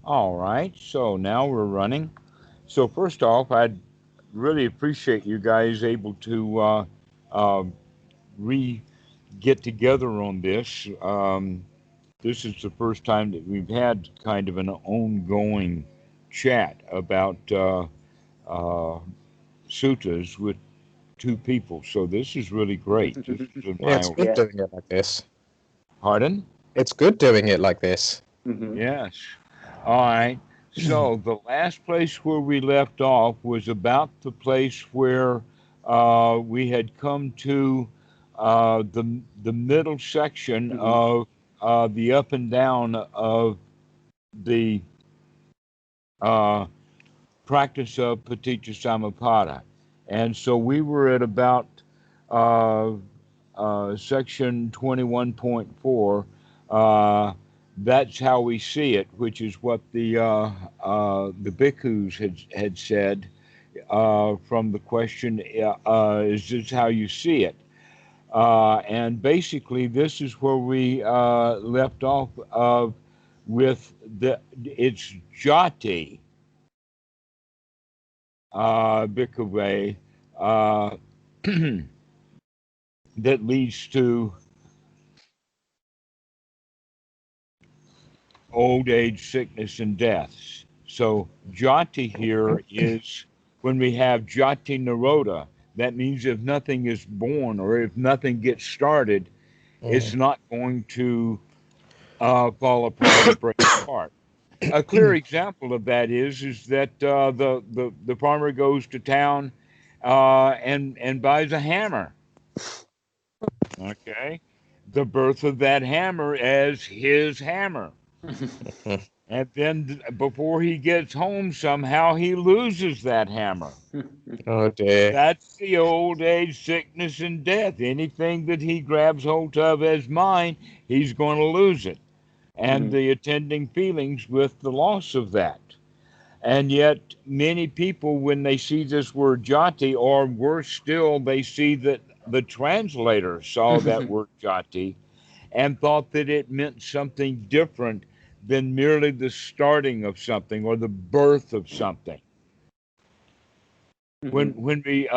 All right, so now we're running. So first off, I'd really appreciate you guys able to uh, re get together on this. This is the first time that we've had kind of an ongoing chat about uh, suttas with two people. So this is really great. This is an Yeah, it's eye. good Yeah. doing it like this. Pardon? It's good doing it like this. Mm-hmm. Yes. All right. So the last place where we left off was about the place where we had come to the middle section Mm-hmm. of the up and down of the uh, practice of Paticca Samuppada. And so we were at about uh, section 21.4. That's how we see it, which is what the bhikkhus had said from the question, is this how you see it? And basically, this is where we left off with it's jati bhikkhave uh, that leads to old age, sickness, and deaths. So jati here is when we have jati naroda. That means if nothing is born or if nothing gets started, it's not going to fall apart or break apart. A clear example of that is that the farmer goes to town and buys a hammer. Okay, the birth of that hammer as his hammer. And then before he gets home, somehow he loses that hammer. Oh dear. That's the old age, sickness, and death. Anything that he grabs hold of as mine, he's going to lose it. And Mm-hmm. the attending feelings with the loss of that. And yet, many people, when they see this word jati, or worse still, they see that the translator saw that word jati and thought that it meant something different than merely the starting of something or the birth of something. Mm-hmm. When we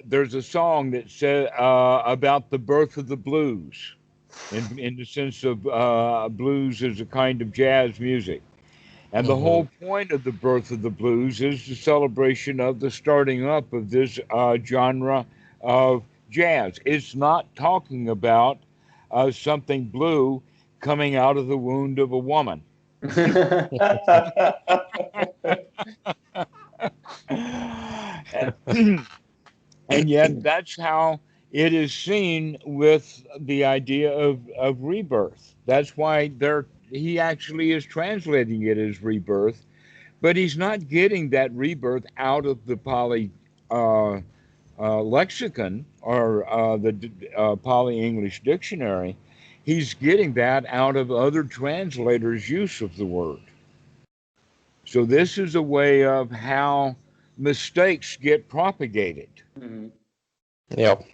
there's a song that says about the birth of the blues, in the sense of blues as a kind of jazz music, and the whole point of the birth of the blues is the celebration of the starting up of this genre of jazz. It's not talking about something blue coming out of the wound of a woman. And yet, that's how it is seen with the idea of rebirth. That's why he actually is translating it as rebirth, but he's not getting that rebirth out of the Pali uh, lexicon or the Pali English dictionary. He's getting that out of other translators' use of the word. So this is a way of how mistakes get propagated. Mhm. Yep.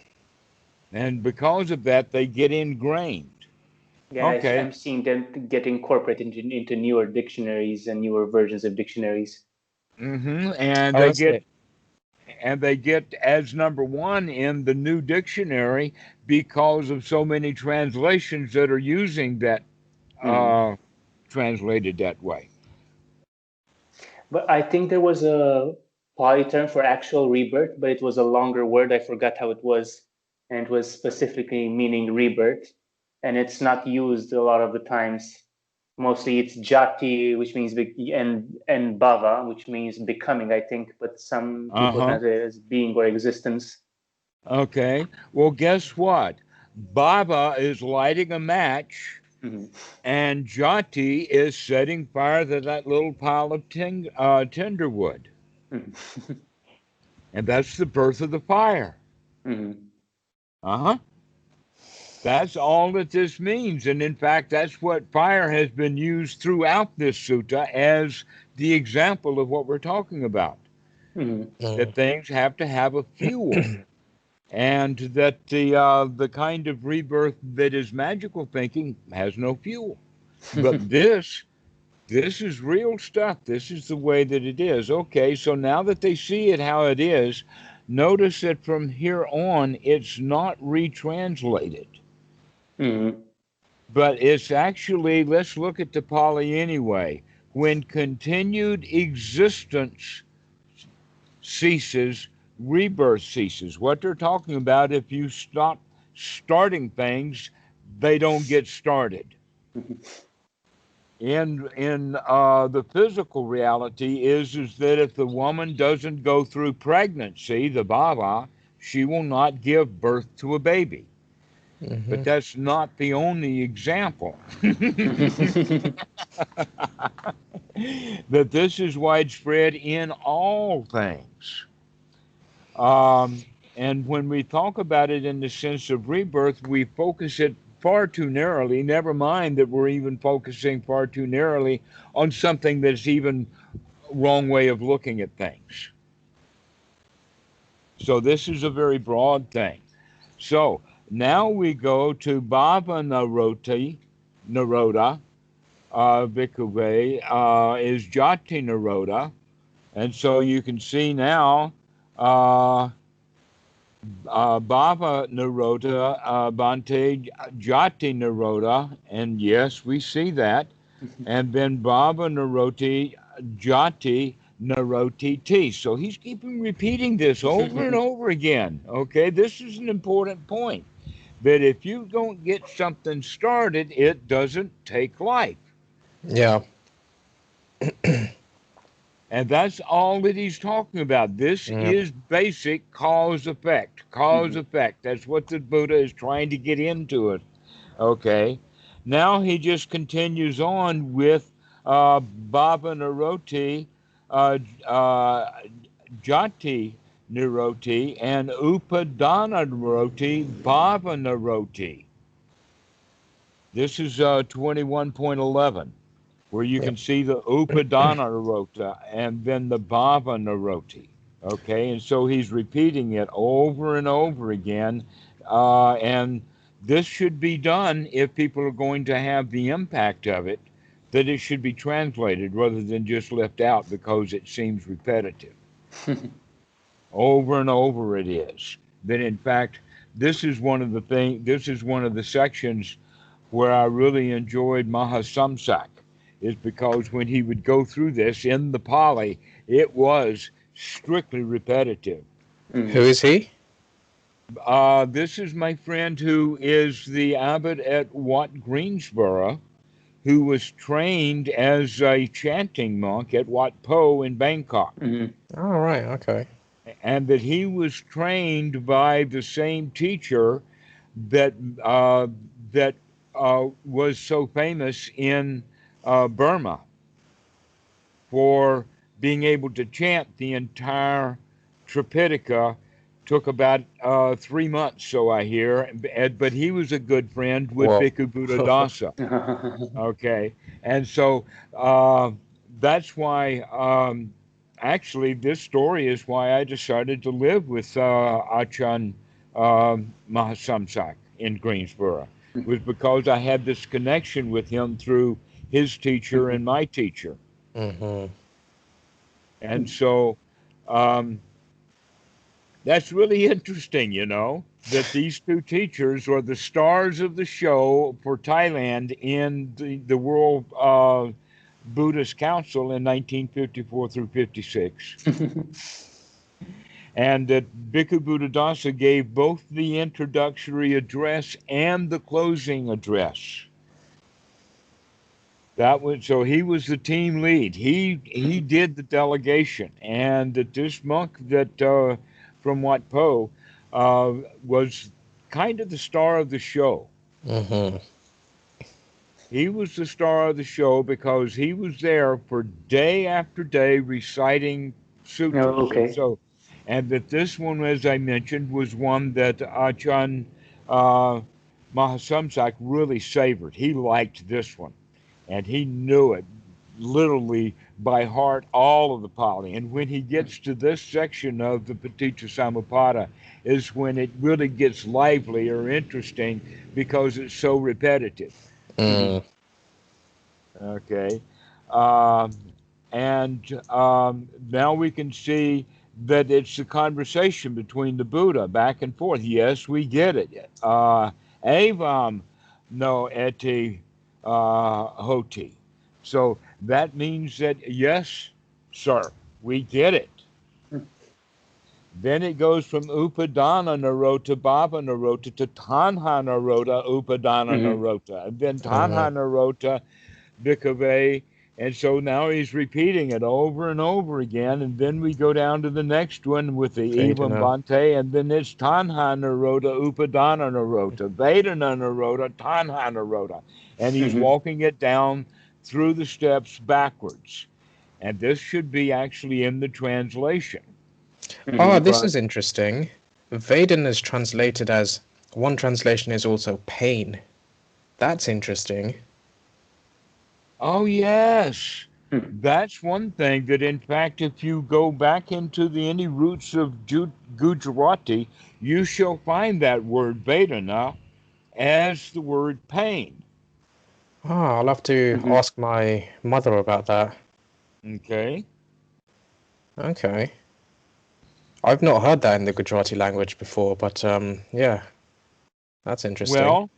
And because of that, they get ingrained. Yeah, Okay. I'm seeing them get incorporated into newer dictionaries and newer versions of dictionaries. And Oh, is it? they get as number one in the new dictionary because of so many translations that are using that Mhm. uh, translated that way. But I think there was a Pali term for actual rebirth, but it was a longer word. I forgot how it was, and it was specifically meaning rebirth, and it's not used a lot of the times. Mostly it's jati, which means and bhava, which means becoming, I think, but some Uh people huh. translate it as being or existence. Okay. Well, guess what? Baba is lighting a match, Mhm. and Jati is setting fire to that little pile of tinderwood. Mhm. And that's the birth of the fire. Mhm. Uh huh. That's all that this means. And in fact, that's what fire has been used throughout this sutta as the example of what we're talking about. Mhm. That things have to have a fuel. And that the kind of rebirth that is magical thinking has no fuel. But this This is real stuff. This is the way that it is. Okay, so now that they see it how it is, notice that from here on, it's not retranslated. Mm-hmm. But it's actually, let's look at the Pali anyway. When continued existence ceases, rebirth ceases. What they're talking about, if you stop starting things, they don't get started. In the physical reality is that if the woman doesn't go through pregnancy, the baba, she will not give birth to a baby. Mm-hmm. But that's not the only example. That this is widespread in all things. And when we talk about it in the sense of rebirth, we focus it far too narrowly. Never mind that we're even focusing far too narrowly on something that's even wrong way of looking at things. So this is a very broad thing. So now we go to Bhava Naroda, Bhikkhave, is Jati Naroda. And so you can see now Bhava Naroda, Bhante Jati Naroda, and yes, we see that. And then Bhava Naroti Jati Naroti T. So he's keeping repeating this over and over again. Okay, this is an important point. That if you don't get something started, it doesn't take life. Yeah. And that's all that he's talking about. This is basic cause effect. Cause effect. That's what the Buddha is trying to get into it. Okay. Now he just continues on with Bhava Naroti, Jati Naroti, and Upadana Naroti, Bhava Naroti. This is 21.11. Where you can see the Upadana Narota and then the Bhava Naroti. Okay, and so he's repeating it over and over again. And this should be done if people are going to have the impact of it, that it should be translated rather than just left out because it seems repetitive. Over and over it is. That in fact, this is one of the sections where I really enjoyed Maha Samsak. Is because when he would go through this in the Pali, it was strictly repetitive. Who is he? This is my friend who is the abbot at Wat Greensboro, who was trained as a chanting monk at Wat Po in Bangkok. Oh, right, okay. And that he was trained by the same teacher that was so famous in Burma for being able to chant the entire Tripitaka. Took about 3 months, so I hear. But he was a good friend with Bhikkhu Buddhadasa. Okay, and so that's why. Actually, this story is why I decided to live with Achan Mahasamsak in Greensboro. Was because I had this connection with him through his teacher and my teacher. And so that's really interesting, that these two teachers are the stars of the show for Thailand in the World Buddhist Council in 1954 through 56. And that Bhikkhu Buddhadasa gave both the introductory address and the closing address. So he was the team lead. He did the delegation, and that this monk that from Wat Po was kind of the star of the show. He was the star of the show because he was there for day after day reciting sutras. Oh, okay. And that this one, as I mentioned, was one that Ajahn Mahasamsak really savored. He liked this one, and he knew it literally by heart, all of the Pali. And when he gets to this section of the Paticca Samuppada is when it really gets lively or interesting because it's so repetitive. Okay. Now we can see that it's a conversation between the Buddha back and forth. Yes, we get it. Evam no eti hoti. So that means that, yes, sir, we get it. Then it goes from Upadana Narota, Bhava Narota to Thanha Narota, Upadana Narota. And then Thanha Narota, Bhikkhave. And so now he's repeating it over and over again. And then we go down to the next one with the Evam Bhante. And then it's Thanha Narota, Upadana Narota, Vedana Narota, Thanha Narota. And he's walking it down through the steps backwards. And this should be actually in the translation. Oh, this is interesting. Vedana is translated as, one translation is also pain. That's interesting. Oh, yes. That's one thing that, in fact, if you go back into any roots of Gujarati, you shall find that word Vedana as the word pain. Ah, I'll have to ask my mother about that. Okay. Okay. I've not heard that in the Gujarati language before, but yeah, that's interesting. Well,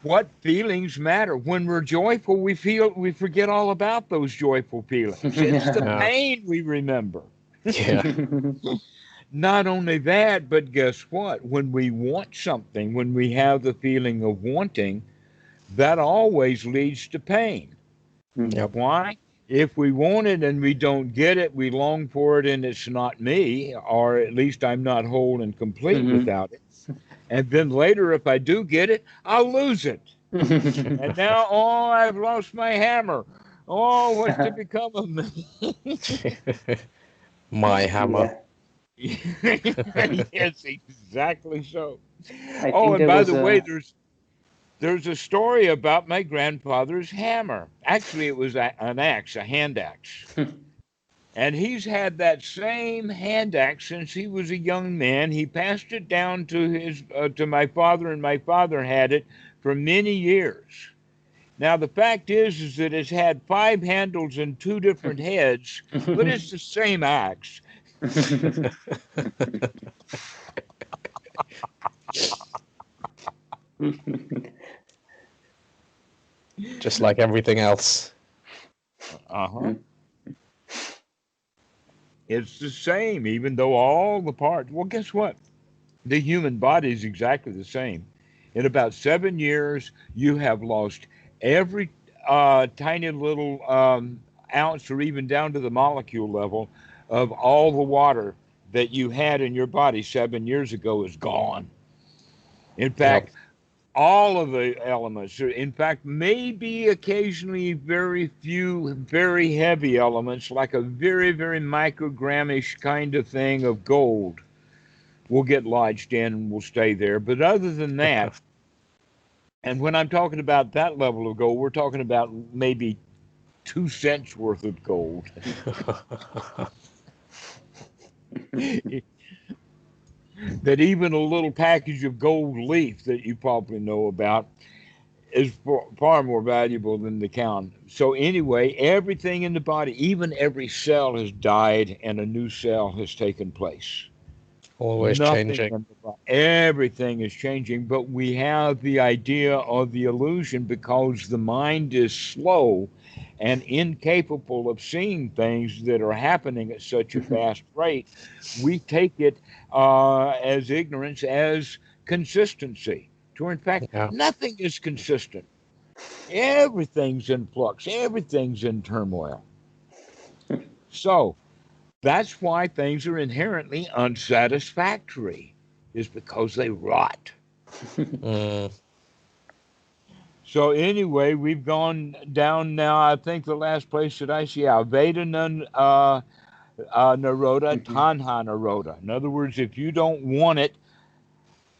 what feelings matter? When we're joyful, we forget all about those joyful feelings. It's the pain we remember. Yeah. Not only that, but guess what? When we want something, when we have the feeling of wanting, that always leads to pain. Yep. Why? If we want it and we don't get it, we long for it and it's not me, or at least I'm not whole and complete without it. And then later, if I do get it, I'll lose it. And now, oh, I've lost my hammer. Oh, what's to become of me? My hammer. Yes, exactly so. And by the way, there's a story about my grandfather's hammer. Actually, it was an axe, a hand axe. And he's had that same hand axe since he was a young man. He passed it down to my father, and my father had it for many years. Now, the fact is that it's had 5 handles and 2 different heads, but it's the same axe. Just like everything else. It's the same, even though all the parts. Well, guess what? The human body is exactly the same. In about 7 years, you have lost every tiny little ounce, or even down to the molecule level, of all the water that you had in your body 7 years ago is gone. In fact, all of the elements, in fact, maybe occasionally very few, very heavy elements, like a very, very microgramish kind of thing of gold, will get lodged in and will stay there. But other than that, and when I'm talking about that level of gold, we're talking about maybe 2 cents worth of gold. That even a little package of gold leaf that you probably know about is far more valuable than the count. So anyway, everything in the body, even every cell, has died and a new cell has taken place. Always changing. Everything is changing, but we have the idea of the illusion because the mind is slow and incapable of seeing things that are happening at such a fast rate. We take it as ignorance, as consistency. So in fact, nothing is consistent. Everything's in flux. Everything's in turmoil. So that's why things are inherently unsatisfactory, is because they rot. So anyway, we've gone down now. I think the last place that I see, Vedana Naroda, Thanha Naroda. In other words, if you don't want it,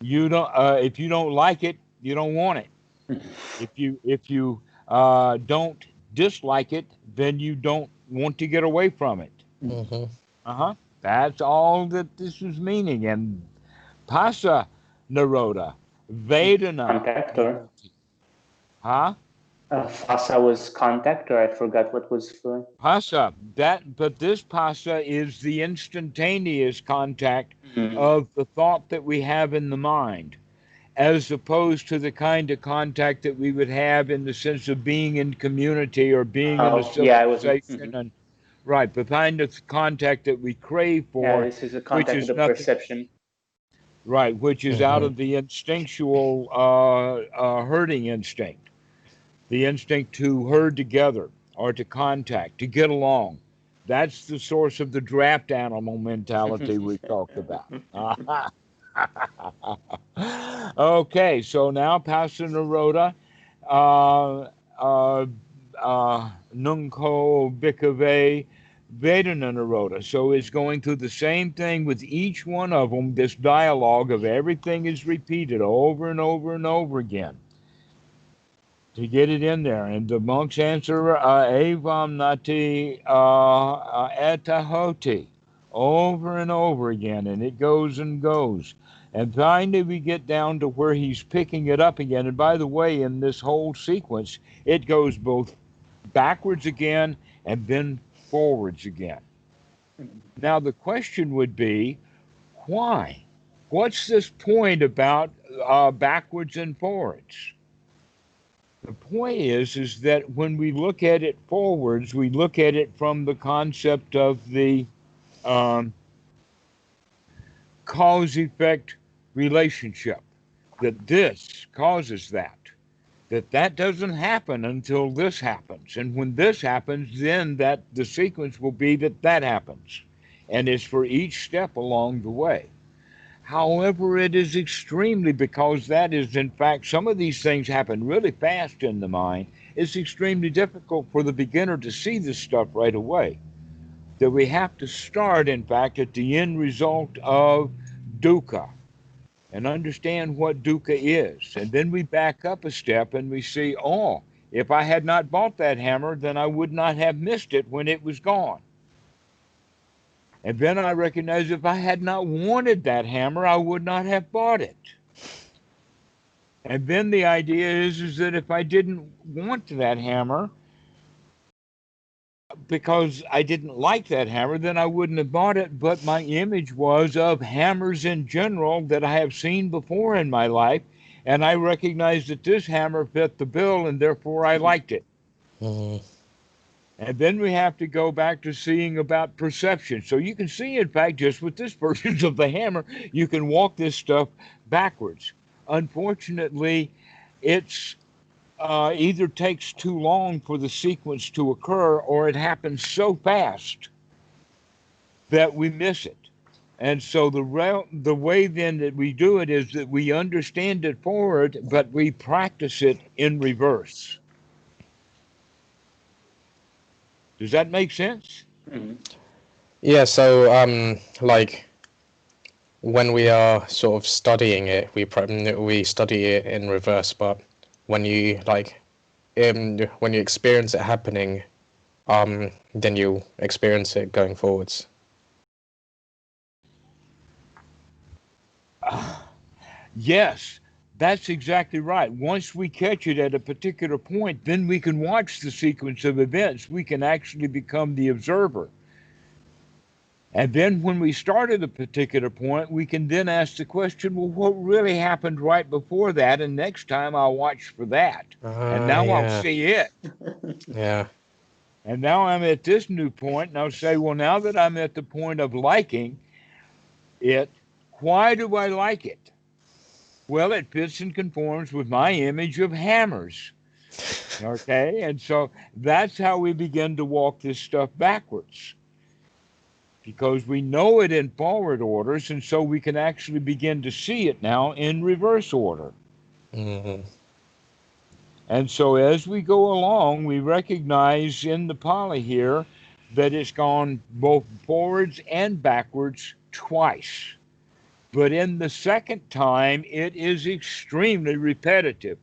you don't. If you don't like it, you don't want it. If you don't dislike it, then you don't want to get away from it. That's all that this is meaning. And Pasa Naroda, Vedana. Contact or? Phassa was contact, or I forgot what was for. Phassa, but this phassa is the instantaneous contact Mm. of the thought that we have in the mind, as opposed to the kind of contact that we would have in the sense of being in community or being in a Oh, yeah, I wasn't. civilization. And right, the kind of contact that we crave Yeah, for, this is a which contact with is the nothing, perception. right, which is out of the instinctual herding instinct, the instinct to herd together or to contact, to get along. That's the source of the draft animal mentality we talked about. Okay, so now Pastor Naroda, uh, uh, Nunko Bhikkhave Vedana Naroda. So it's going through the same thing with each one of them, this dialogue of everything is repeated over and over and over again to get it in there. And the monks answer, Evam Nati Etahoti, over and over again, and it goes and goes. And finally, we get down to where he's picking it up again. And by the way, in this whole sequence, it goes both backwards again and then forwards again. Now, the question would be, why? What's this point about backwards and forwards? The point is that when we look at it forwards, we look at it from the concept of the cause-effect relationship, that this causes that doesn't happen until this happens. And when this happens, then that the sequence will be that happens. And it's for each step along the way. However, it is extremely, because that is, in fact, some of these things happen really fast in the mind. It's extremely difficult for the beginner to see this stuff right away. That we have to start, in fact, at the end result of dukkha and understand what dukkha is. And then we back up a step and we see, oh, if I had not bought that hammer, then I would not have missed it when it was gone. And then I recognize if I had not wanted that hammer, I would not have bought it. And then the idea is that if I didn't want that hammer, because I didn't like that hammer, then I wouldn't have bought it. But my image was of hammers in general that I have seen before in my life. And I recognized that this hammer fit the bill, and therefore I liked it. And then we have to go back to seeing about perception. So you can see, in fact, just with this version of the hammer, you can walk this stuff backwards. Unfortunately, it's either takes too long for the sequence to occur, or it happens so fast that we miss it. And so the way then that we do it is that we understand it forward, but we practice it in reverse. Does that make sense? Yeah, so like when we are sort of studying it, we study it in reverse, but when you when you experience it happening, then you experience it going forwards. Yes, that's exactly right. Once we catch it at a particular point, then we can watch the sequence of events. We can actually become the observer. And then when we start at a particular point, we can then ask the question, well, what really happened right before that? And next time I'll watch for that. And now I'll see it. Yeah. And now I'm at this new point, and I'll say, well, now that I'm at the point of liking it, why do I like it? Well, it fits and conforms with my image of hammers. Okay? And so that's how we begin to walk this stuff backwards. Because we know it in forward orders, and so we can actually begin to see it now in reverse order. And so as we go along, we recognize in the Pali here that it's gone both forwards and backwards twice. But in the second time, it is extremely repetitive,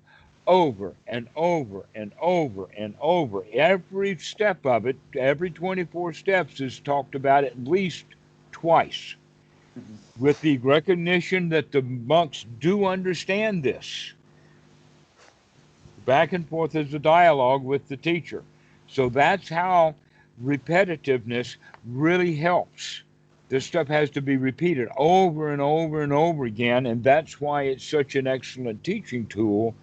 over and over and over and over. Every step of it, every 24 steps is talked about at least twice, with the recognition that the monks do understand this. Back and forth is a dialogue with the teacher. So that's how repetitiveness really helps. This stuff has to be repeated over and over and over again, and that's why it's such an excellent teaching tool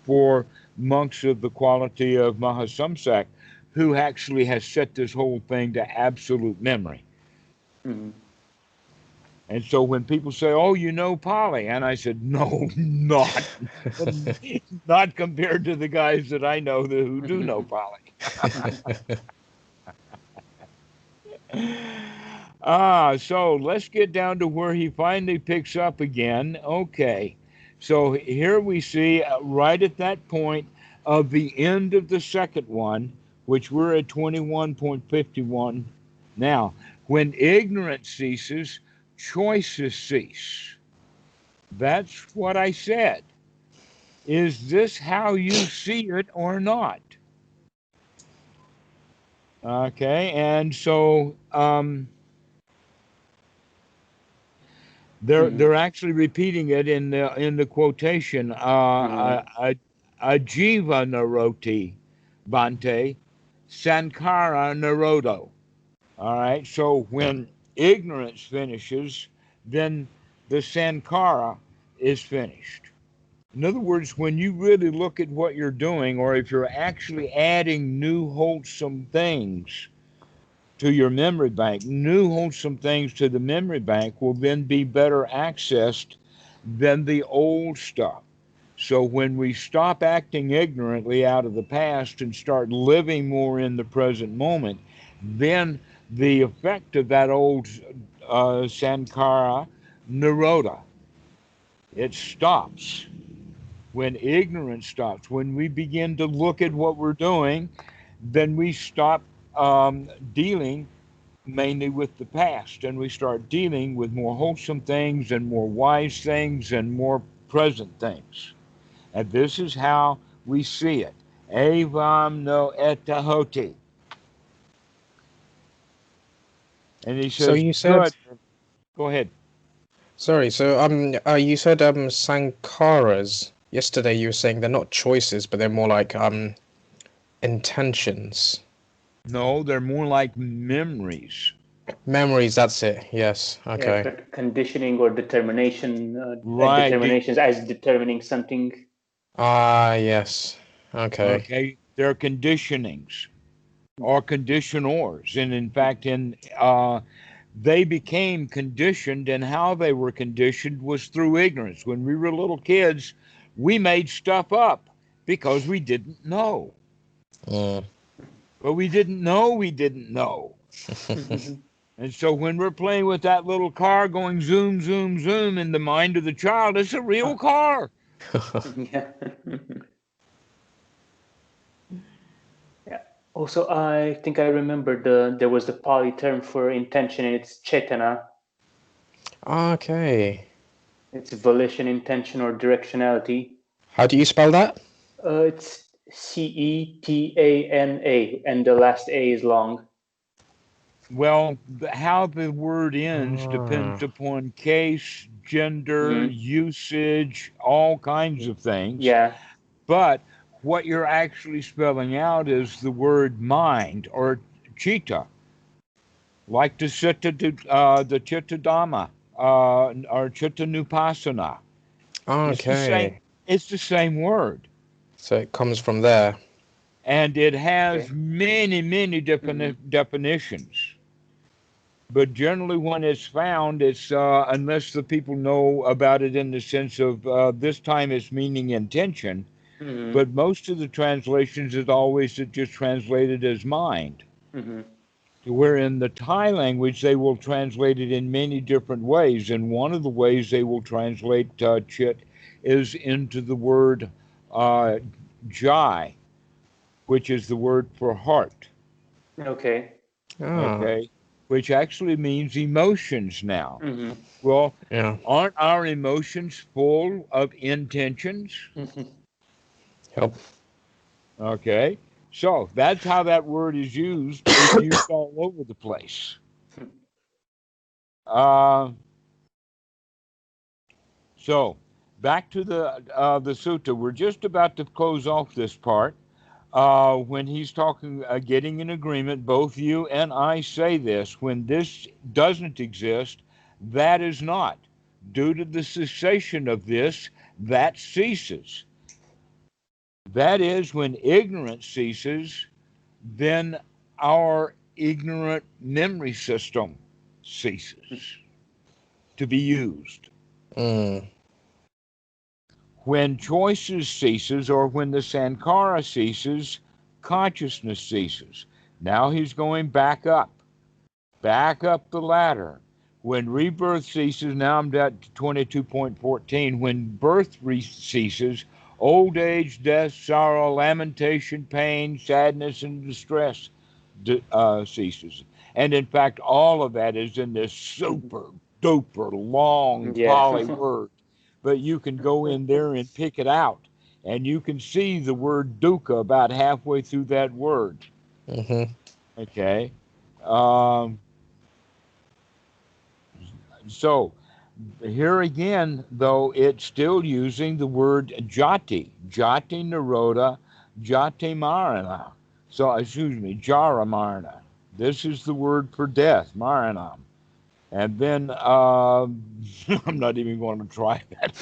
for monks of the quality of Maha, who actually has set this whole thing to absolute memory. Mm-hmm. And so when people say, "Oh, you know Pali," and I said, "No, not not compared to the guys that I know who do know Pali." So let's get down to where he finally picks up again. Okay, so here we see right at that point of the end of the second one, which we're at 21.51 now. When ignorance ceases, choices cease. That's what I said. Is this how you see it or not? Okay, and so they're actually repeating it in the quotation. Ajiva naroti bante sankara narodo. All right, so when ignorance finishes, then the sankara is finished. In other words, when you really look at what you're doing, or if you're actually adding new wholesome things to your memory bank, new wholesome things to the memory bank will then be better accessed than the old stuff. So when we stop acting ignorantly out of the past and start living more in the present moment, then the effect of that old Sankara Nirodha, it stops. When ignorance stops, when we begin to look at what we're doing, then we stop dealing mainly with the past, and we start dealing with more wholesome things and more wise things and more present things. And this is how we see it. Evam no etahoti. And he So says, you said, good. Go ahead. sorry. So you said sankaras. Yesterday you were saying they're not choices, but they're more like intentions. No, they're more like memories. Memories. That's it. Yes. Okay. Yeah, conditioning or determination, and Right. determinations as determining something. Ah, yes. Okay. Okay. They're conditionings or conditionors. And in fact, they became conditioned, and how they were conditioned was through ignorance. When we were little kids, we made stuff up because we didn't know. But we didn't know we didn't know. And so when we're playing with that little car going zoom, zoom, zoom in the mind of the child, it's a real car. Yeah. Yeah. Also, I think I remember there was the Pali term for intention, and it's chetana. Okay. It's volition, intention, or directionality. How do you spell that? It's Cetana, and the last A is long. Well, how the word ends depends Ah. upon case, gender, usage, all kinds of things. Yeah. But what you're actually spelling out is the word mind or chitta, like the chitta dhamma or chitta nupassana. Okay. It's the same word. So it comes from there. And it has Okay. many definitions. But generally, when it's found, it's unless the people know about it in the sense of this time it's meaning intention. But most of the translations is always just translated as mind. Where in the Thai language they will translate it in many different ways, and one of the ways they will translate chit is into the word jai, which is the word for heart. Okay. Okay, which actually means emotions now. Well, Yeah. aren't our emotions full of intentions? Yep. Okay, so that's how that word is used. It's used all over the place. So back to the sutta. We're just about to close off this part. When he's talking, getting an agreement, both you and I say this: when this doesn't exist, that is not. Due to the cessation of this, that ceases. That is, when ignorance ceases, then our ignorant memory system ceases to be used. Mm. When choices ceases, or when the sankhara ceases, consciousness ceases. Now he's going back up the ladder. When rebirth ceases, now I'm at 22.14. When birth ceases, old age, death, sorrow, lamentation, pain, sadness, and distress ceases. And in fact, all of that is in this super duper long Pali word. But you can go in there and pick it out, and you can see the word dukkha about halfway through that word. Mm-hmm. Okay. So here again, though, it's still using the word jati, nirodha, jati marana. So, excuse me, jara marana. This is the word for death, maranam. And then I'm not even going to try that.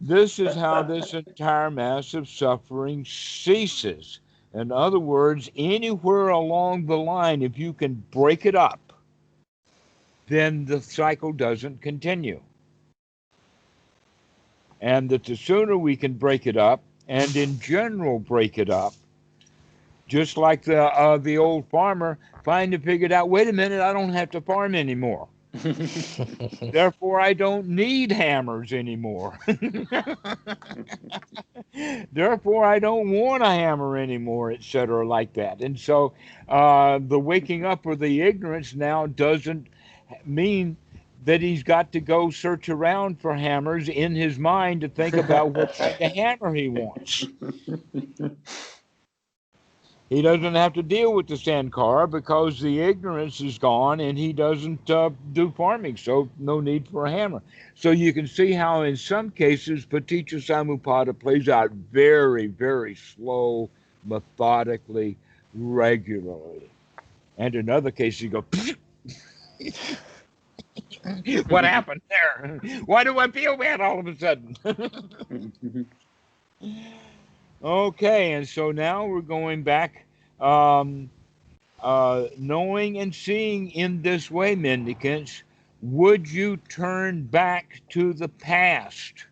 This is how this entire mass of suffering ceases. In other words, anywhere along the line, if you can break it up, then the cycle doesn't continue. And that the sooner we can break it up, and in general break it up, just like the old farmer finally figured out, wait a minute, I don't have to farm anymore. Therefore, I don't need hammers anymore. Therefore, I don't want a hammer anymore, etc., like that. And so the waking up or the ignorance now doesn't mean that he's got to go search around for hammers in his mind to think about what kind of hammer he wants. He doesn't have to deal with the sankhara because the ignorance is gone and he doesn't do farming, so no need for a hammer. So you can see how in some cases paticca samuppada plays out very, very slow, methodically, regularly. And in other cases you go, what happened there? Why do I feel bad all of a sudden? Okay, and so now we're going back, knowing and seeing in this way, mendicants, would you turn back to the past?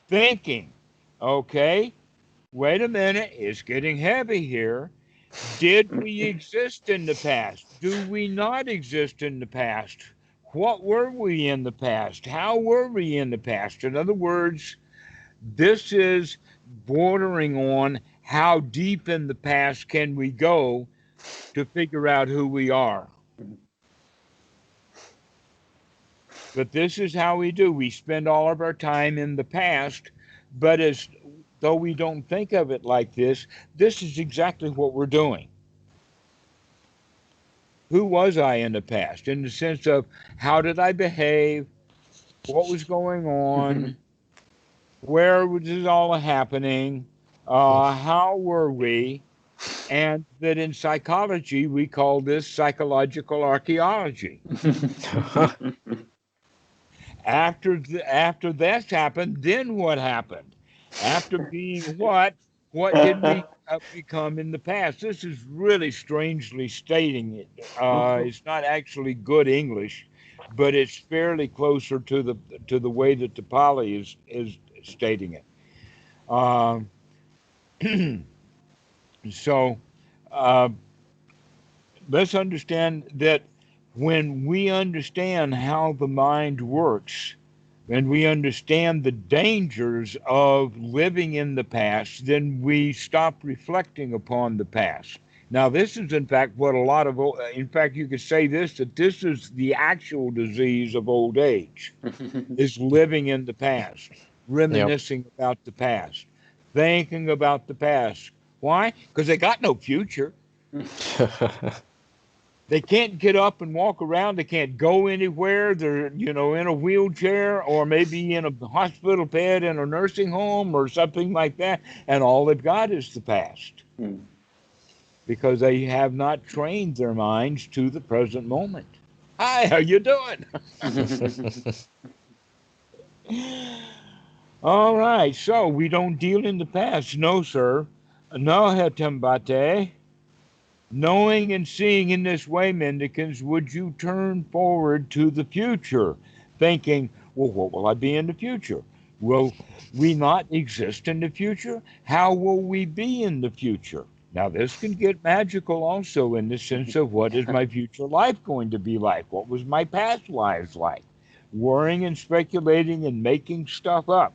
Thinking, okay, wait a minute, it's getting heavy here. Did we exist in the past? Do we not exist in the past? What were we in the past? How were we in the past? In other words, this is bordering on how deep in the past can we go to figure out who we are. But this is how we do. We spend all of our time in the past, but as though we don't think of it like this is exactly what we're doing. Who was I in the past? In the sense of how did I behave? What was going on? Where was this all happening? How were we? And that in psychology, we call this psychological archaeology. After that's happened, then what happened? After being what did we become in the past? This is really strangely stating it. It's not actually good English, but it's fairly closer to the way that the Pali is stating it. So let's understand that when we understand how the mind works, and we understand the dangers of living in the past, then we stop reflecting upon the past. Now, this is, in fact, what a lot of, in fact, you could say this, that this is the actual disease of old age, is living in the past, reminiscing about the past, thinking about the past. Why? Because they got no future. They can't get up and walk around. They can't go anywhere. They're, in a wheelchair or maybe in a hospital bed in a nursing home or something like that. And all they've got is the past because they have not trained their minds to the present moment. Hi, how you doing? All right, so we don't deal in the past. No, sir. No, Hetembate. Knowing and seeing in this way, mendicants, would you turn forward to the future, thinking, well, what will I be in the future? Will we not exist in the future? How will we be in the future? Now, this can get magical also in the sense of what is my future life going to be like? What was my past lives like? Worrying and speculating and making stuff up.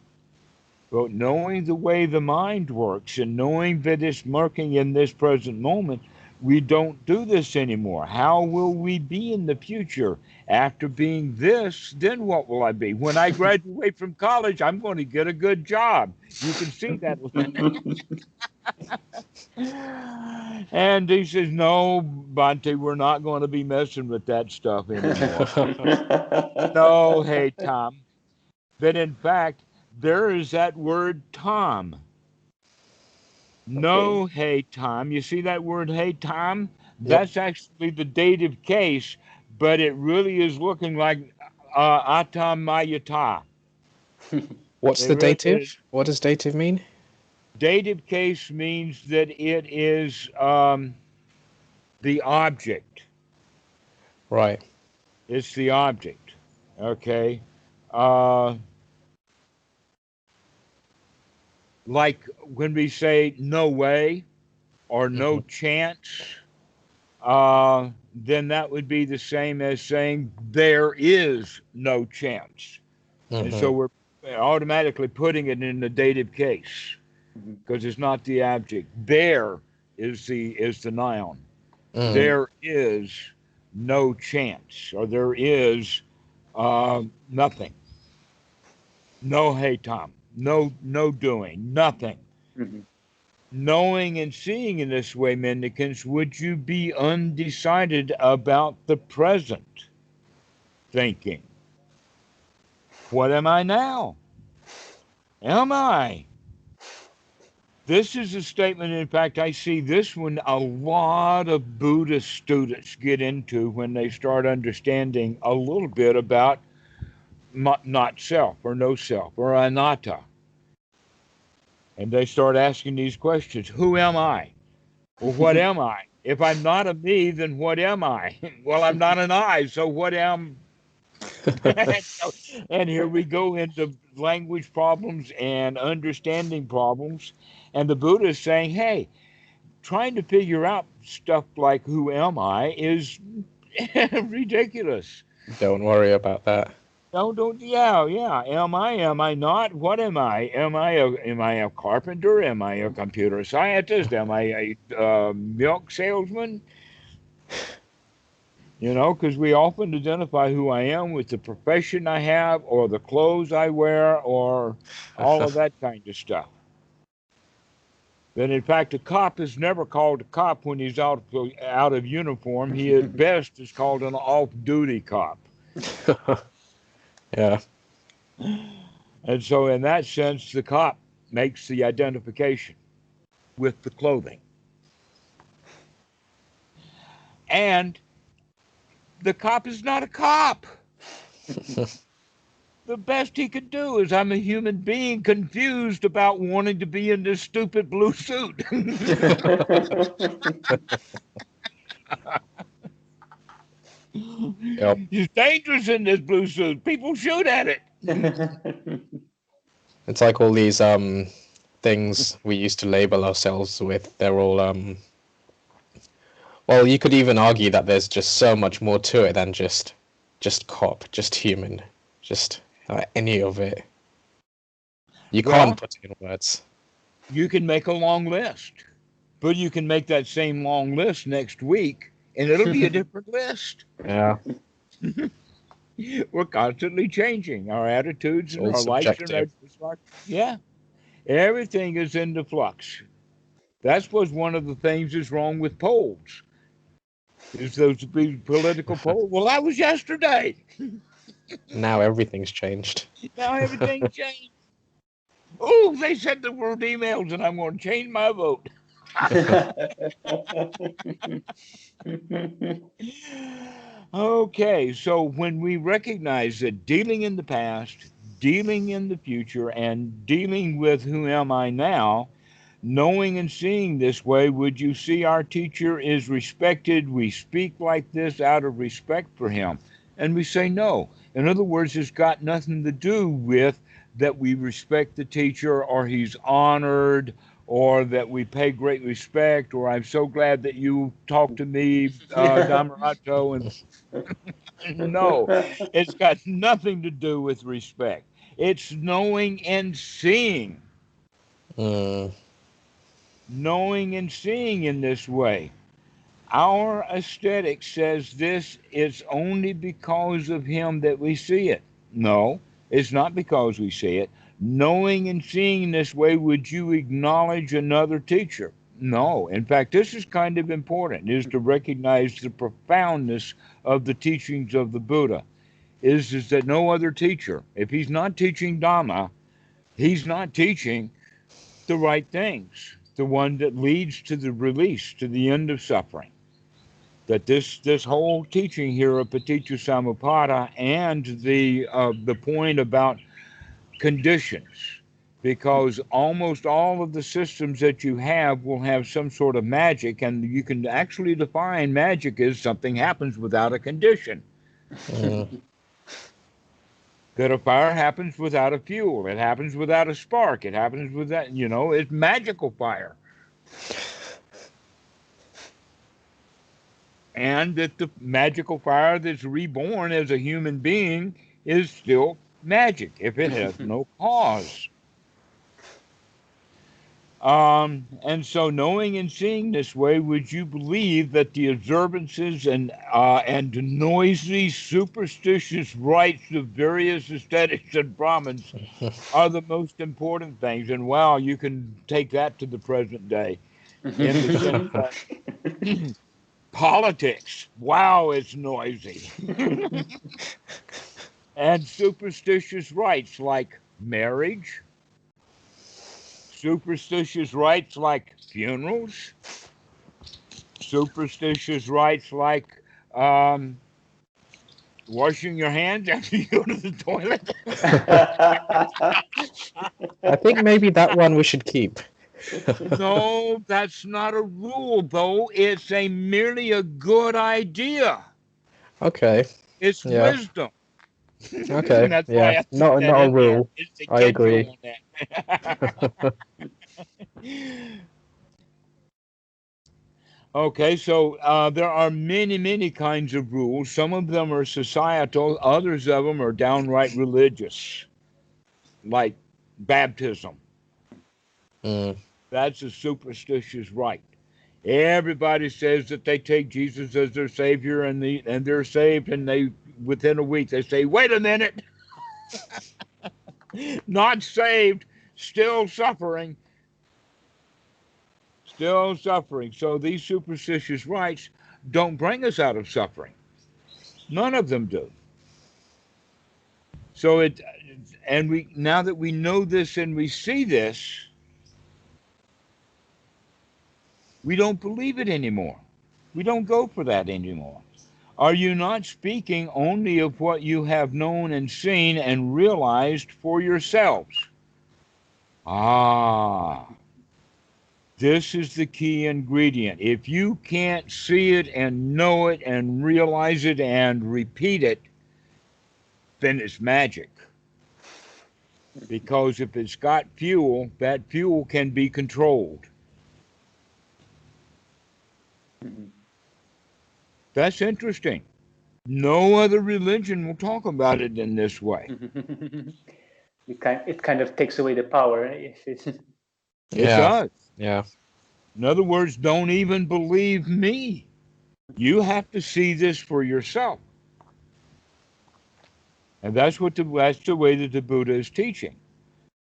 But knowing the way the mind works and knowing that it's working in this present moment, we don't do this anymore. How will we be in the future? After being this, then what will I be? When I graduate from college, I'm going to get a good job. You can see that. And he says, no, Bhante, we're not going to be messing with that stuff anymore. No, hey, Tom. But in fact, there is that word Tom. No, hey, Tom. You see that word, hey, Tom? That's actually the dative case, but it really is looking like atam mayata. What's the dative? What does dative mean? Dative case means that it is the object. Right. It's the object. Okay. Like when we say no way or no chance, then that would be the same as saying there is no chance. And so we're automatically putting it in the dative case because it's not the object. There is the noun. There is no chance, or there is nothing. No, hey, Tom. No doing. Nothing. Knowing and seeing in this way, mendicants, would you be undecided about the present? Thinking, what am I now? Am I? This is a statement, in fact, I see this one a lot of Buddhist students get into when they start understanding a little bit about not self or no self or anatta. And they start asking these questions. Who am I? Well, what am I? If I'm not a me, then what am I? Well, I'm not an I, so what am And here we go into language problems and understanding problems. And the Buddha is saying, hey, trying to figure out stuff like who am I is ridiculous. Don't worry about that. Yeah. Am I not? What am I? Am I a carpenter? Am I a computer scientist? Am I a milk salesman? Because we often identify who I am with the profession I have or the clothes I wear or all of that kind of stuff. Then, in fact, a cop is never called a cop when he's out of uniform. He, at best, is called an off-duty cop. Yeah. And so, in that sense, the cop makes the identification with the clothing. And the cop is not a cop. The best he could do is I'm a human being confused about wanting to be in this stupid blue suit. Yep. It's dangerous in this blue suit. People shoot at it. It's like all these things we used to label ourselves with. They're all well, you could even argue that there's just so much more to it than just cop, just human, just any of it. You can't put it in words. You can make a long list, but you can make that same long list next week, and it'll be a different list. Yeah. We're constantly changing our attitudes and our likes and our dislikes. Yeah. Everything is into flux. That's was one of the things that's wrong with polls. Is those political polls? Well, that was yesterday. Now everything's changed. Now everything changed. Oh, they sent the word emails, and I'm going to change my vote. Okay, so when we recognize that dealing in the past, dealing in the future, and dealing with who am I now, knowing and seeing this way, would you see our teacher is respected? We speak like this out of respect for him. And we say no. In other words, it's got nothing to do with that we respect the teacher or he's honored or that we pay great respect or I'm so glad that you talked to me, Dhammarato. And no, it's got nothing to do with respect. It's knowing and seeing. Mm. Knowing and seeing in this way. Our aesthetic says this is only because of him that we see it. No, it's not because we see it. Knowing and seeing this way, would you acknowledge another teacher? No. In fact, this is kind of important, is to recognize the profoundness of the teachings of the Buddha. Is that no other teacher, if he's not teaching Dhamma, he's not teaching the right things, the one that leads to the release, to the end of suffering. That this whole teaching here of Paticca Samuppada and the point about conditions, because almost all of the systems that you have will have some sort of magic, and you can actually define magic as something happens without a condition. Mm. That a fire happens without a fuel. It happens without a spark. It happens without, it's magical fire. And that the magical fire that's reborn as a human being is still magic if it has no cause. And so knowing and seeing this way, would you believe that the observances and noisy, superstitious rites of various aesthetics and Brahmins are the most important things? And wow, you can take that to the present day in the sense that politics, wow, it's noisy. And superstitious rites like marriage, superstitious rites like funerals, superstitious rites like washing your hands after you go to the toilet. I think maybe that one we should keep. No, that's not a rule, though. It's merely a good idea. Okay. It's Yeah. wisdom. Okay. That's why Yeah. I put Not that a in there. rule. It's I agree. on that. Okay, so there are many, many kinds of rules. Some of them are societal, others of them are downright religious, like baptism. Mm. That's a superstitious rite. Everybody says that they take Jesus as their savior, and they're saved, and they within a week they say, "Wait a minute, not saved, still suffering." Still suffering. So these superstitious rites don't bring us out of suffering. None of them do. So now that we know this and we see this, we don't believe it anymore. We don't go for that anymore. Are you not speaking only of what you have known and seen and realized for yourselves? Ah. This is the key ingredient. If you can't see it and know it and realize it and repeat it, then it's magic. Because if it's got fuel, that fuel can be controlled. That's interesting. No other religion will talk about it in this way. It kind of takes away the power. It does. Yeah. In other words, don't even believe me. You have to see this for yourself. And that's the way that the Buddha is teaching.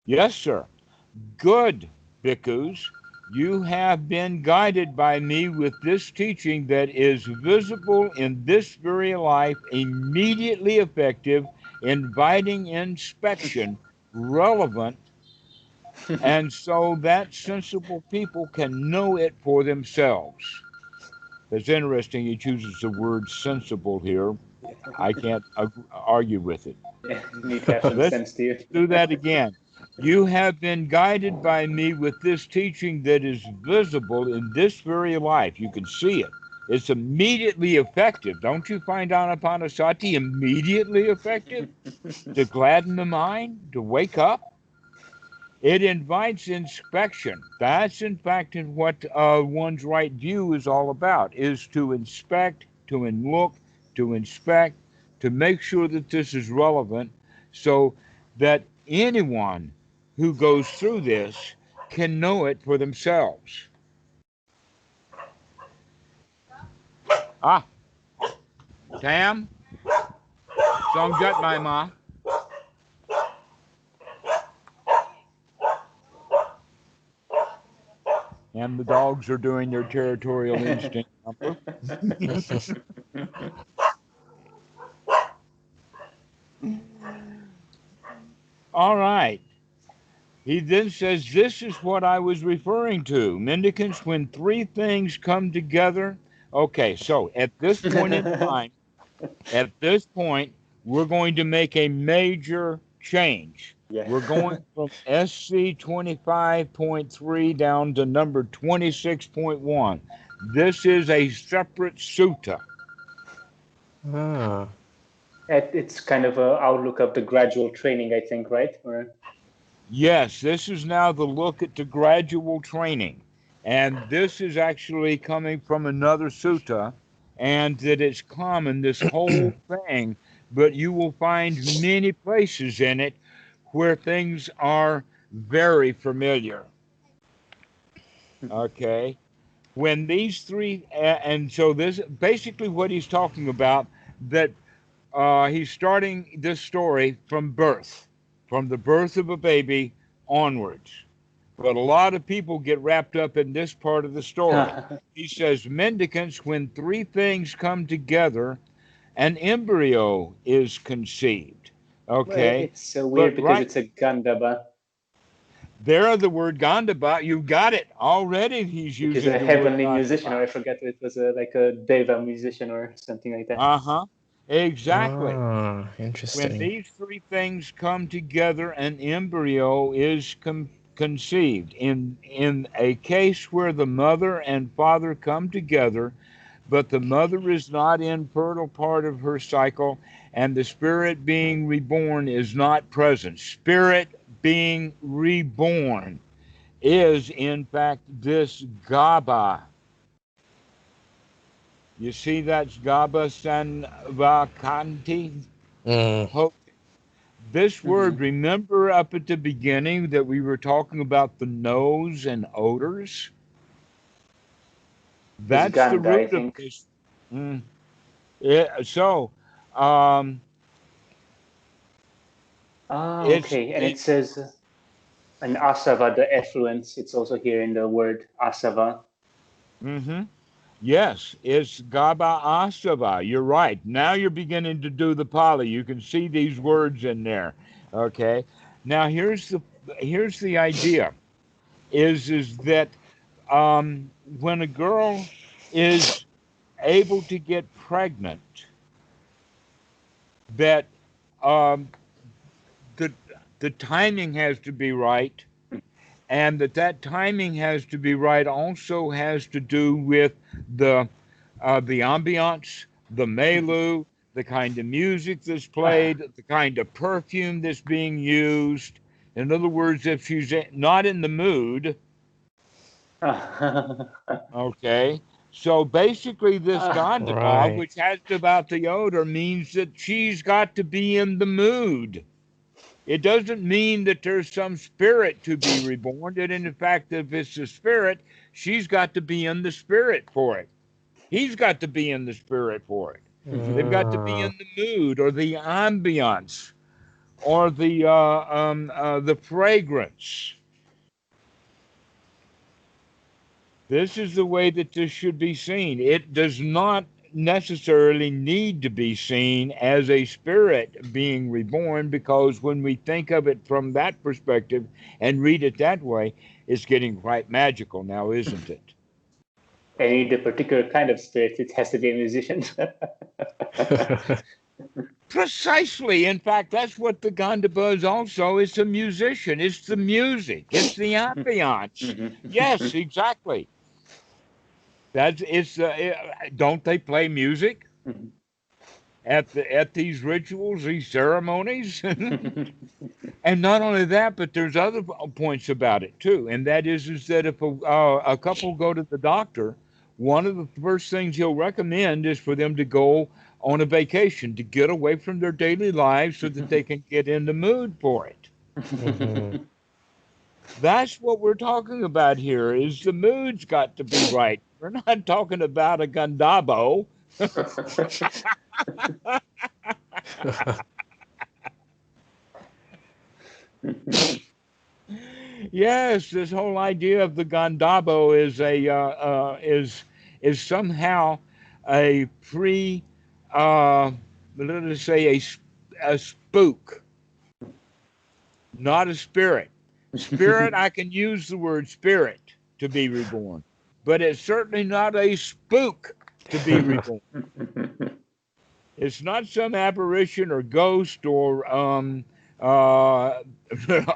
Yes, sir. Good bhikkhus You have been guided by me with this teaching that is visible in this very life, immediately effective, inviting inspection, relevant, and so that sensible people can know it for themselves. It's interesting he chooses the word sensible here. I can't argue with it. Yeah, need to have some Let's sense to you. do that again. You have been guided by me with this teaching that is visible in this very life. You can see it. It's immediately effective. Don't you find Anapanasati immediately effective? To gladden the mind, to wake up? It invites inspection. That's in fact what one's right view is all about, is to inspect, to look, to inspect, to make sure that this is relevant so that anyone who goes through this can know it for themselves. Ah, Tam, Songjat Mai Ma. And the dogs are doing their territorial instinct number. All right. He then says, this is what I was referring to. Mendicants, when three things come together. Okay, so at this point in time, we're going to make a major change. Yeah. We're going from SC 25.3 down to number 26.1. This is a separate sutta. Ah. It's kind of an outlook of the gradual training, I think, right? Or... Yes, this is now the look at the gradual training. And this is actually coming from another sutta, and that it's common, this whole thing, but you will find many places in it where things are very familiar. Okay? When these three, and so this basically what he's talking about, that he's starting this story from birth, from the birth of a baby onwards. But a lot of people get wrapped up in this part of the story. He says, mendicants, when three things come together, an embryo is conceived. Okay? Well, it's weird but because it's a Gandhava. There, the word Gandhava, you got it already. He's Which is using a the heavenly word musician, or I forget, it was like a Deva musician or something like that. Uh-huh. Exactly. Ah, When interesting. these three things come together, an embryo is conceived. In a case where the mother and father come together, but the mother is not in fertile part of her cycle, and the spirit being reborn is not present. Spirit being reborn is, in fact, this Gaba. You see that's Gaba Sanvakanti? Mm. This word, remember up at the beginning that we were talking about the nose and odors? It's That's the Ganda, I root of think. this. So, Okay. And it says an asava, the effluence. It's also here in the word asava. Yes, it's Gaba Asava. You're right. Now you're beginning to do the Pali. You can see these words in there. Okay. Now here's the idea. Is that when a girl is able to get pregnant, that the timing has to be right, and that timing has to be right also has to do with the ambiance, the milieu, the kind of music that's played, the kind of perfume that's being used. In other words, if she's not in the mood, okay. So basically, this Gandhava, Right. which has about the odor, means that she's got to be in the mood. It doesn't mean that there's some spirit to be reborn. That in fact, if it's the spirit, she's got to be in the spirit for it. He's got to be in the spirit for it. They've got to be in the mood or the ambiance or the fragrance. This is the way that this should be seen. It does not necessarily need to be seen as a spirit being reborn, because when we think of it from that perspective and read it that way, it's getting quite magical now, isn't it? I need a particular kind of spirit. It has to be a musician. Precisely. In fact, that's what the Gandhava is also. It's a musician. It's the music. It's the ambiance. Yes, exactly. Don't they play music at these rituals, these ceremonies? And not only that, but there's other points about it too, and that is that if a couple go to the doctor, one of the first things he'll recommend is for them to go on a vacation, to get away from their daily lives so that they can get in the mood for it. That's what we're talking about here, is the mood's got to be right. We're not talking about a Gandhabo. Yes, this whole idea of the Gandhabo is somehow a let us say a spook, not a spirit. Spirit, I can use the word spirit to be reborn, but it's certainly not a spook to be reborn. It's not some apparition or ghost or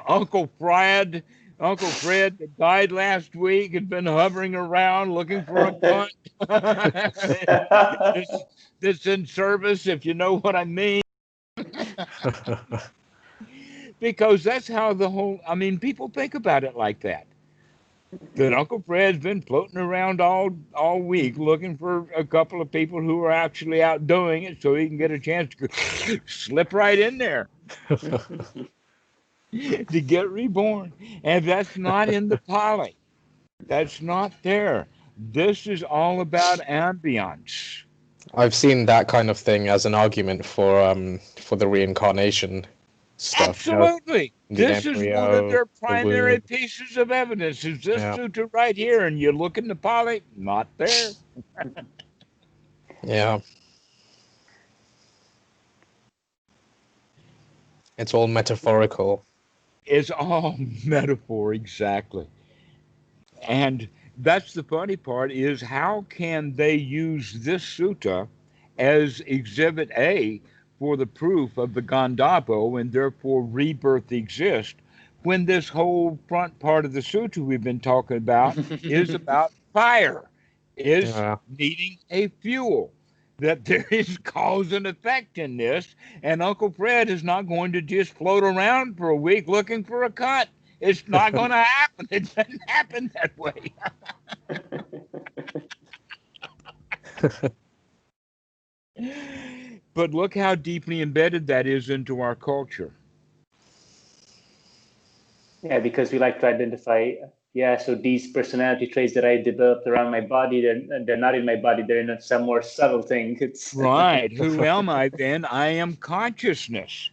Uncle Fred that died last week had been hovering around looking for a cunt that's in service, if you know what I mean. Because that's how people think about it like that. That Uncle Fred's been floating around all week looking for a couple of people who are actually out doing it so he can get a chance to slip right in there to get reborn. And that's not in the Pali. That's not there. This is all about ambience. I've seen that kind of thing as an argument for the reincarnation stuff. Absolutely. You know, this is one of their primary pieces of evidence. Is this sutta right here? And you look in the Pali, not there. Yeah. It's all metaphorical. It's all metaphor, exactly. And that's the funny part, is how can they use this sutta as exhibit A for the proof of the Gandhabo and therefore rebirth exists, when this whole front part of the sutta we've been talking about is about fire, is needing a fuel, that there is cause and effect in this, and Uncle Fred is not going to just float around for a week looking for a cut. It's not going to happen. It doesn't happen that way. But look how deeply embedded that is into our culture. Yeah, because we like to identify, so these personality traits that I developed around my body, they're not in my body, they're in some more subtle thing. Right. Who am I then? I am consciousness.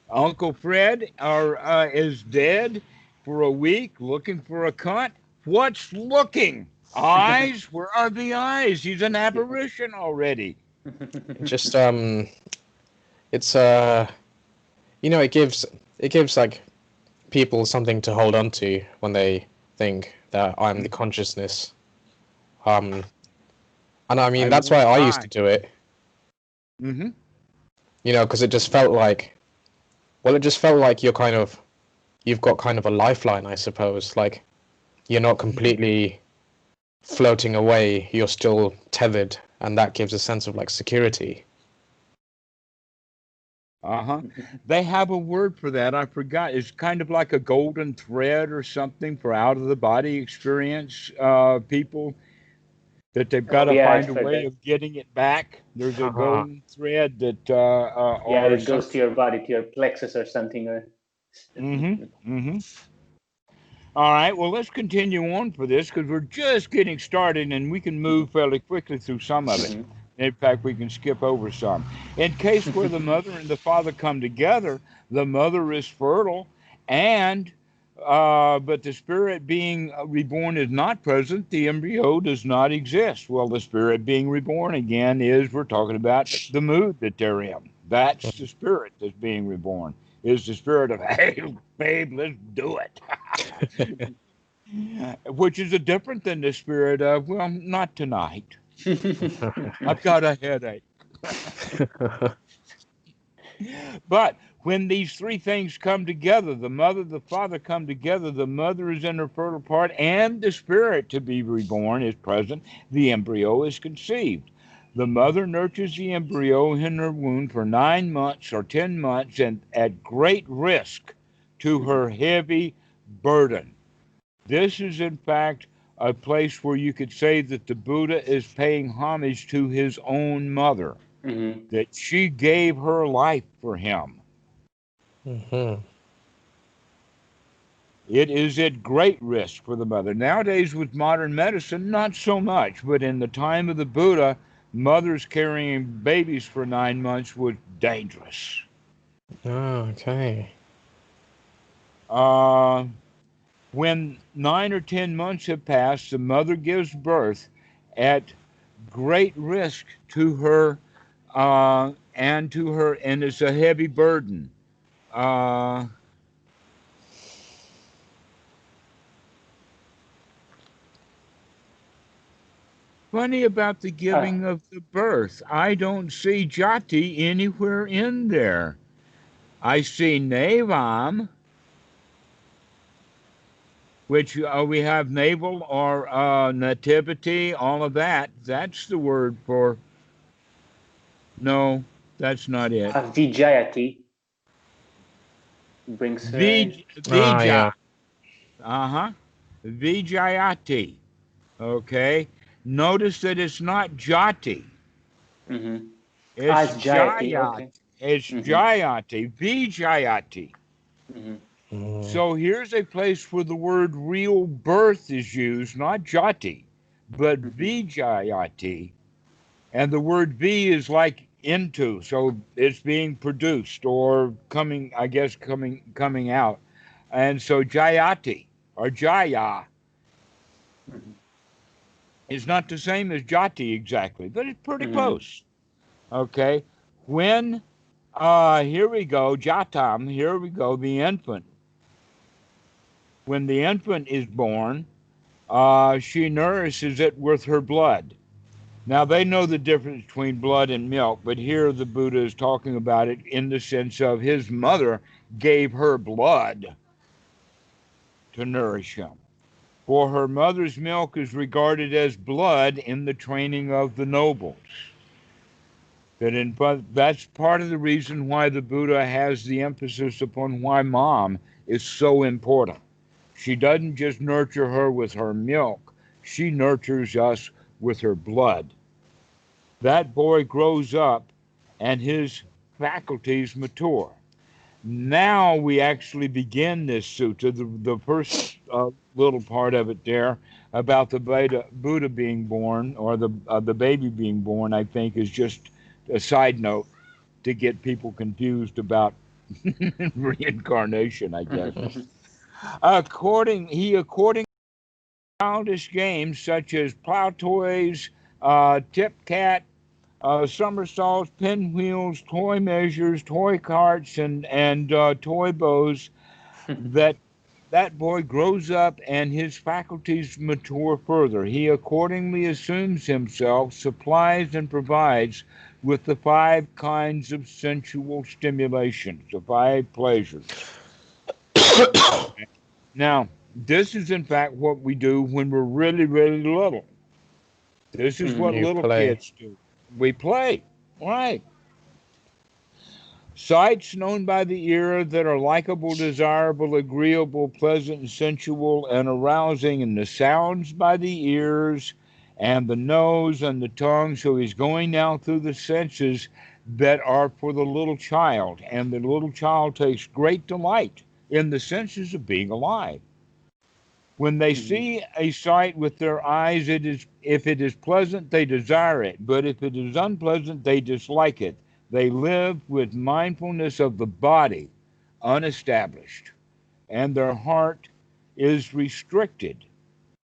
Uncle Fred is dead for a week looking for a cunt. What's looking? Eyes? Where are the eyes? He's an apparition already. Just it's it gives like people something to hold on to when they think that I'm the consciousness. And I mean that's why I used to do it. Mm-hmm. Because it just felt like, you've got kind of a lifeline, I suppose. Like, you're not completely floating away, you're still tethered, and that gives a sense of like security. They have a word for that. I forgot. It's kind of like a golden thread or something for out of the body experience people, that they've got to find a way of getting it back. There's a golden thread that it goes to your body, to your plexus or something. All right, well, let's continue on for this, because we're just getting started and we can move fairly quickly through some of it. In fact, we can skip over some. In case where the mother and the father come together, the mother is fertile and but the spirit being reborn is not present. The embryo does not exist. Well, the spirit being reborn again we're talking about the mood that they're in. That's the spirit that's being reborn. Is the spirit of, hey, babe, let's do it. Which is a different than the spirit of, well, not tonight. I've got a headache. But when these three things come together, the mother, the father come together, the mother is in her fertile part, and the spirit to be reborn is present, the embryo is conceived. The mother nurtures the embryo in her womb for 9 months or 10 months and at great risk to her heavy burden. This is, in fact, a place where you could say that the Buddha is paying homage to his own mother, that she gave her life for him. It is at great risk for the mother. Nowadays, with modern medicine, not so much, but in the time of the Buddha, mothers carrying babies for 9 months was dangerous. Oh, okay. When 9 or 10 months have passed, the mother gives birth at great risk to her and it's a heavy burden. Funny about the giving of the birth. I don't see jati anywhere in there. I see nevam, which we have navel or nativity, all of that. That's the word for. No, that's not it. Vijayati brings her in. Vijay. Vijayati. Okay. Notice that it's not jati. It's Jayati. jayati. Okay. It's jayati. Vijayati. So here's a place where the word real birth is used, not jati, but vijayati. And the word V is like into, so it's being produced or coming, I guess, coming out. And so jayati or jaya is not the same as jati exactly, but it's pretty close. Okay. When, here we go, jatam, here we go, the infant. When the infant is born, she nourishes it with her blood. Now, they know the difference between blood and milk, but here the Buddha is talking about it in the sense of his mother gave her blood to nourish him. For her mother's milk is regarded as blood in the training of the nobles. That's part of the reason why the Buddha has the emphasis upon why mom is so important. She doesn't just nurture her with her milk, she nurtures us with her blood. That boy grows up and his faculties mature. Now we actually begin this sutta, the first little part of it there about the Buddha being born, or the baby being born, I think is just a side note to get people confused about reincarnation, I guess. According to childish games such as plow toys, tip cat, somersaults, pinwheels, toy measures, toy carts, and toy bows, that boy grows up and his faculties mature further. He accordingly assumes himself, supplies and provides with the 5 kinds of sensual stimulations, the 5 pleasures. Now, this is in fact what we do when we're really, really little. This is what little kids do. We play, right? Sights known by the ear that are likable, desirable, agreeable, pleasant, and sensual, and arousing, and the sounds by the ears and the nose and the tongue. So he's going now through the senses that are for the little child, and the little child takes great delight in the senses of being alive. When they see a sight with their eyes, if it is pleasant, they desire it. But if it is unpleasant, they dislike it. They live with mindfulness of the body, unestablished, and their heart is restricted,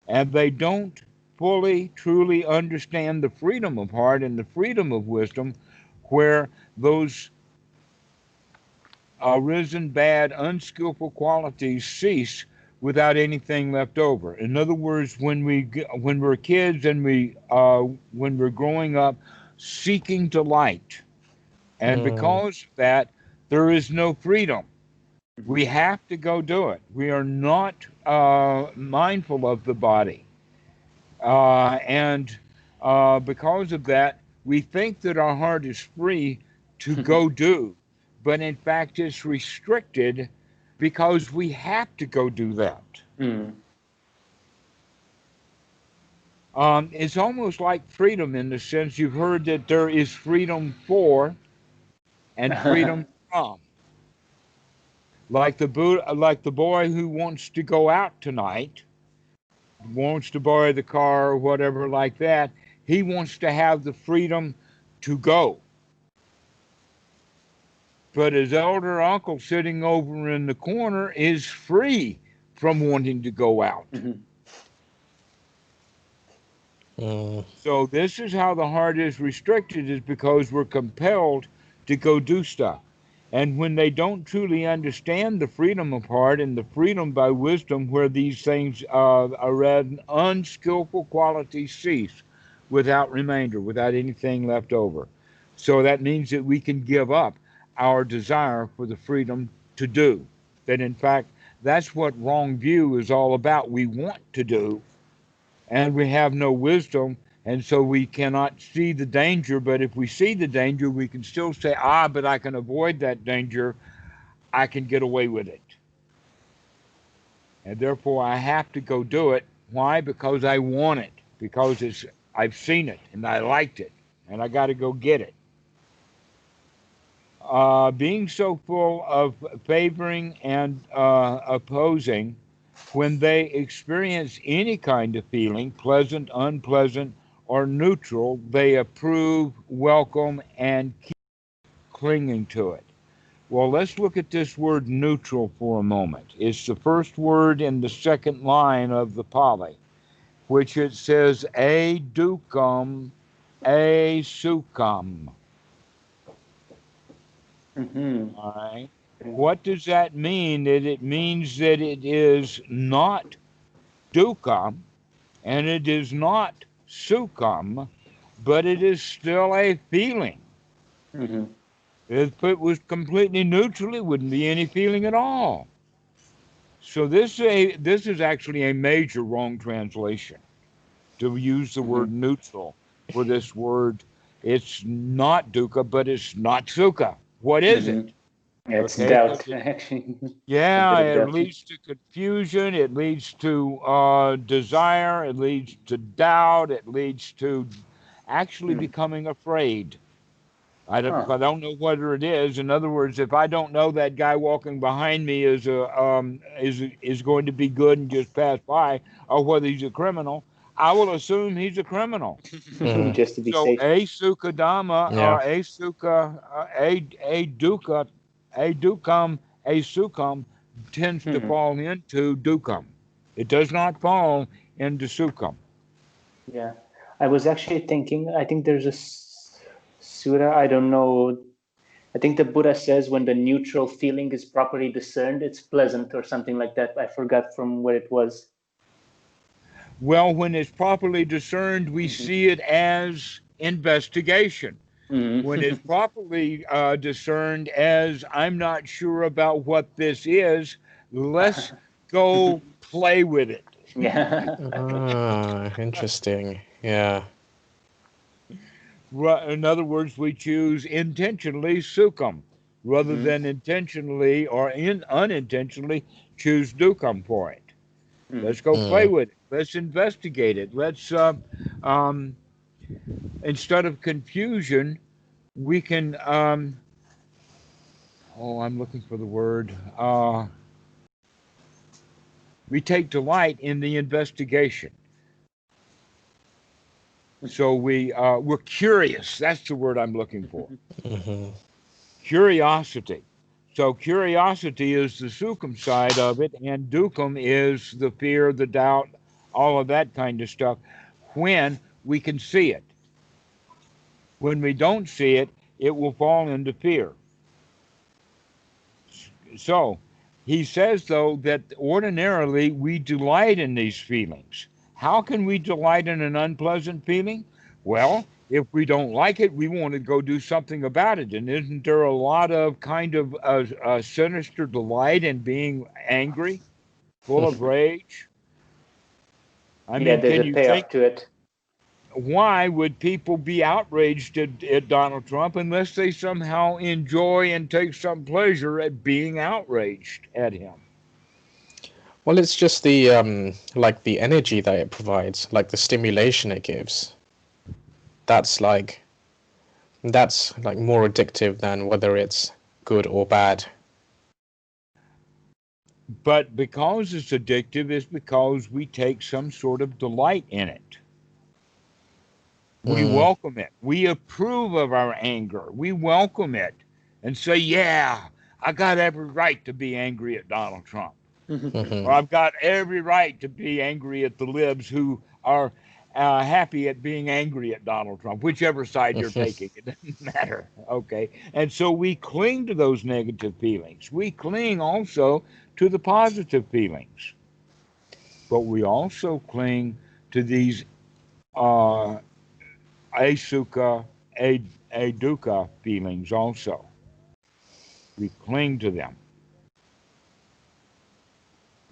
and they don't fully, truly understand the freedom of heart and the freedom of wisdom, where those arisen bad, unskillful qualities cease without anything left over. In other words, when we're kids and when we're growing up, seeking to light, and because of that, there is no freedom. We have to go do it. We are not mindful of the body. And because of that, we think that our heart is free to go do, but in fact, it's restricted because we have to go do that. It's almost like freedom in the sense you've heard that there is freedom for and freedom from. Like the boy who wants to go out tonight, wants to borrow the car or whatever like that. He wants to have the freedom to go. But his elder uncle sitting over in the corner is free from wanting to go out. So this is how the heart is restricted, is because we're compelled to go do stuff. And when they don't truly understand the freedom of heart and the freedom by wisdom, where these things are unskillful qualities cease without remainder, without anything left over. So that means that we can give up our desire for the freedom to do. That in fact, that's what wrong view is all about. We want to do, and we have no wisdom, and so we cannot see the danger. But if we see the danger, we can still say, but I can avoid that danger. I can get away with it. And therefore, I have to go do it. Why? Because I want it. Because I've seen it, and I liked it, and I got to go get it. Being so full of favoring and opposing, when they experience any kind of feeling, pleasant, unpleasant, or neutral, they approve, welcome, and keep clinging to it. Well, let's look at this word neutral for a moment. It's the first word in the second line of the Pali, which it says, a dukkam, a sukham. All right. What does that mean? It means that it is not dukkha and it is not sukham, but it is still a feeling. If it was completely neutral, it wouldn't be any feeling at all. So this is actually a major wrong translation, to use the word neutral for this word. It's not dukkha, but it's not sukha. What is it? It's doubt, actually. Yeah, it leads to confusion. It leads to desire. It leads to doubt. It leads to actually becoming afraid. I don't know whether it is. In other words, if I don't know that guy walking behind me is going to be good and just pass by, or whether he's a criminal, I will assume he's a criminal. Just to be So safe. a sukha dhamma, a sukha, a dukkha, a dukkam, a sukham tends to fall into dukkam. It does not fall into sukham. Yeah, I was actually thinking, I think there's a sutta, I don't know, I think the Buddha says when the neutral feeling is properly discerned, it's pleasant or something like that. I forgot from where it was. Well, when it's properly discerned, we see it as investigation. When it's properly discerned as, I'm not sure about what this is, let's go play with it. Yeah. Interesting. Yeah. In other words, we choose intentionally sukham rather than intentionally or unintentionally choose dukkam for it. Let's go play with it. Let's investigate it. Let's, instead of confusion, we can, I'm looking for the word. We take delight in the investigation. So we're curious. That's the word I'm looking for. Curiosity. So curiosity is the sukham side of it, and dukkam is the fear, the doubt, all of that kind of stuff, when we can see it. When we don't see it, it will fall into fear. So he says, though, that ordinarily we delight in these feelings. How can we delight in an unpleasant feeling? Well, if we don't like it, we want to go do something about it. And isn't there a lot of kind of a sinister delight in being angry, full of rage? I Yeah, mean, there's can a you payoff think, to it. why would people be outraged at Donald Trump unless they somehow enjoy and take some pleasure at being outraged at him? Well, it's just the like the energy that it provides, like the stimulation it gives. That's like more addictive than whether it's good or bad. But because it's addictive, it's because we take some sort of delight in it. We welcome it. We approve of our anger. We welcome it and say, yeah, I got every right to be angry at Donald Trump. Or I've got every right to be angry at the libs who are happy at being angry at Donald Trump, whichever side you're taking. It doesn't matter. Okay. And so we cling to those negative feelings. We cling also to the positive feelings. But we also cling to these asukha, adukkha feelings also. We cling to them.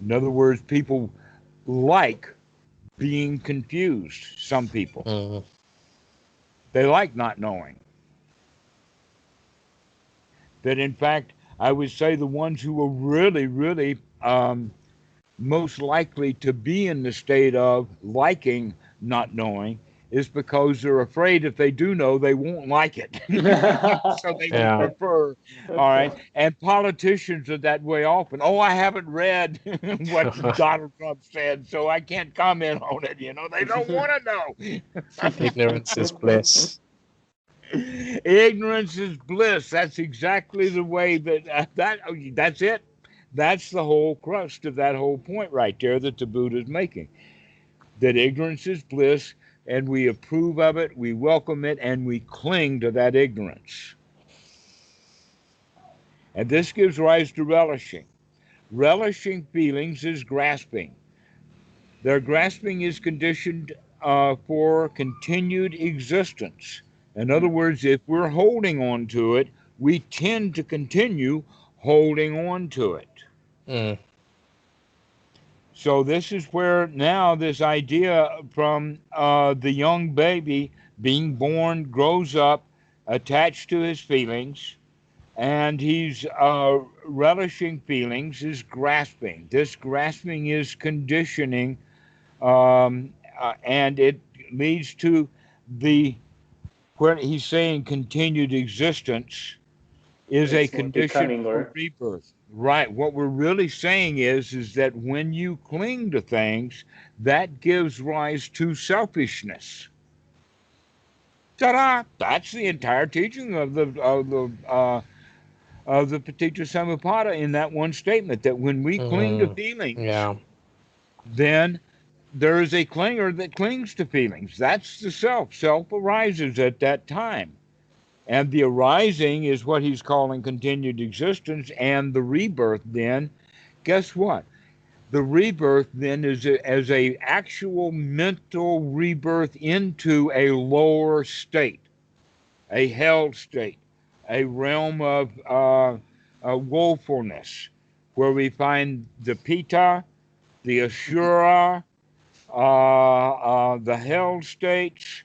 In other words, people like being confused. Some people. They like not knowing. That in fact, I would say the ones who are really, really most likely to be in the state of liking not knowing is because they're afraid if they do know, they won't like it. So they would prefer. All right. And politicians are that way often. Oh, I haven't read what Donald Trump said, so I can't comment on it. You know, they don't want to know. Ignorance is bliss. Ignorance is bliss. That's exactly the way that's it. That's the whole crust of that whole point right there that the Buddha is making. That ignorance is bliss, and we approve of it, we welcome it, and we cling to that ignorance. And this gives rise to relishing. Relishing feelings is grasping. Their grasping is conditioned for continued existence. In other words, if we're holding on to it, we tend to continue holding on to it. So this is where now this idea from the young baby being born, grows up, attached to his feelings, and he's relishing feelings, is grasping. This grasping is conditioning, and it leads to where he's saying continued existence is a condition for rebirth. Right. What we're really saying is that when you cling to things, that gives rise to selfishness. Ta-da! That's the entire teaching of the Paticca Samuppada in that one statement. That when we cling to feelings, then there is a clinger that clings to feelings. That's the self. Self arises at that time. And the arising is what he's calling continued existence, and the rebirth then, guess what? The rebirth then is as a actual mental rebirth into a lower state, a held state, a realm of woefulness, where we find the pitta, the asura, the held states.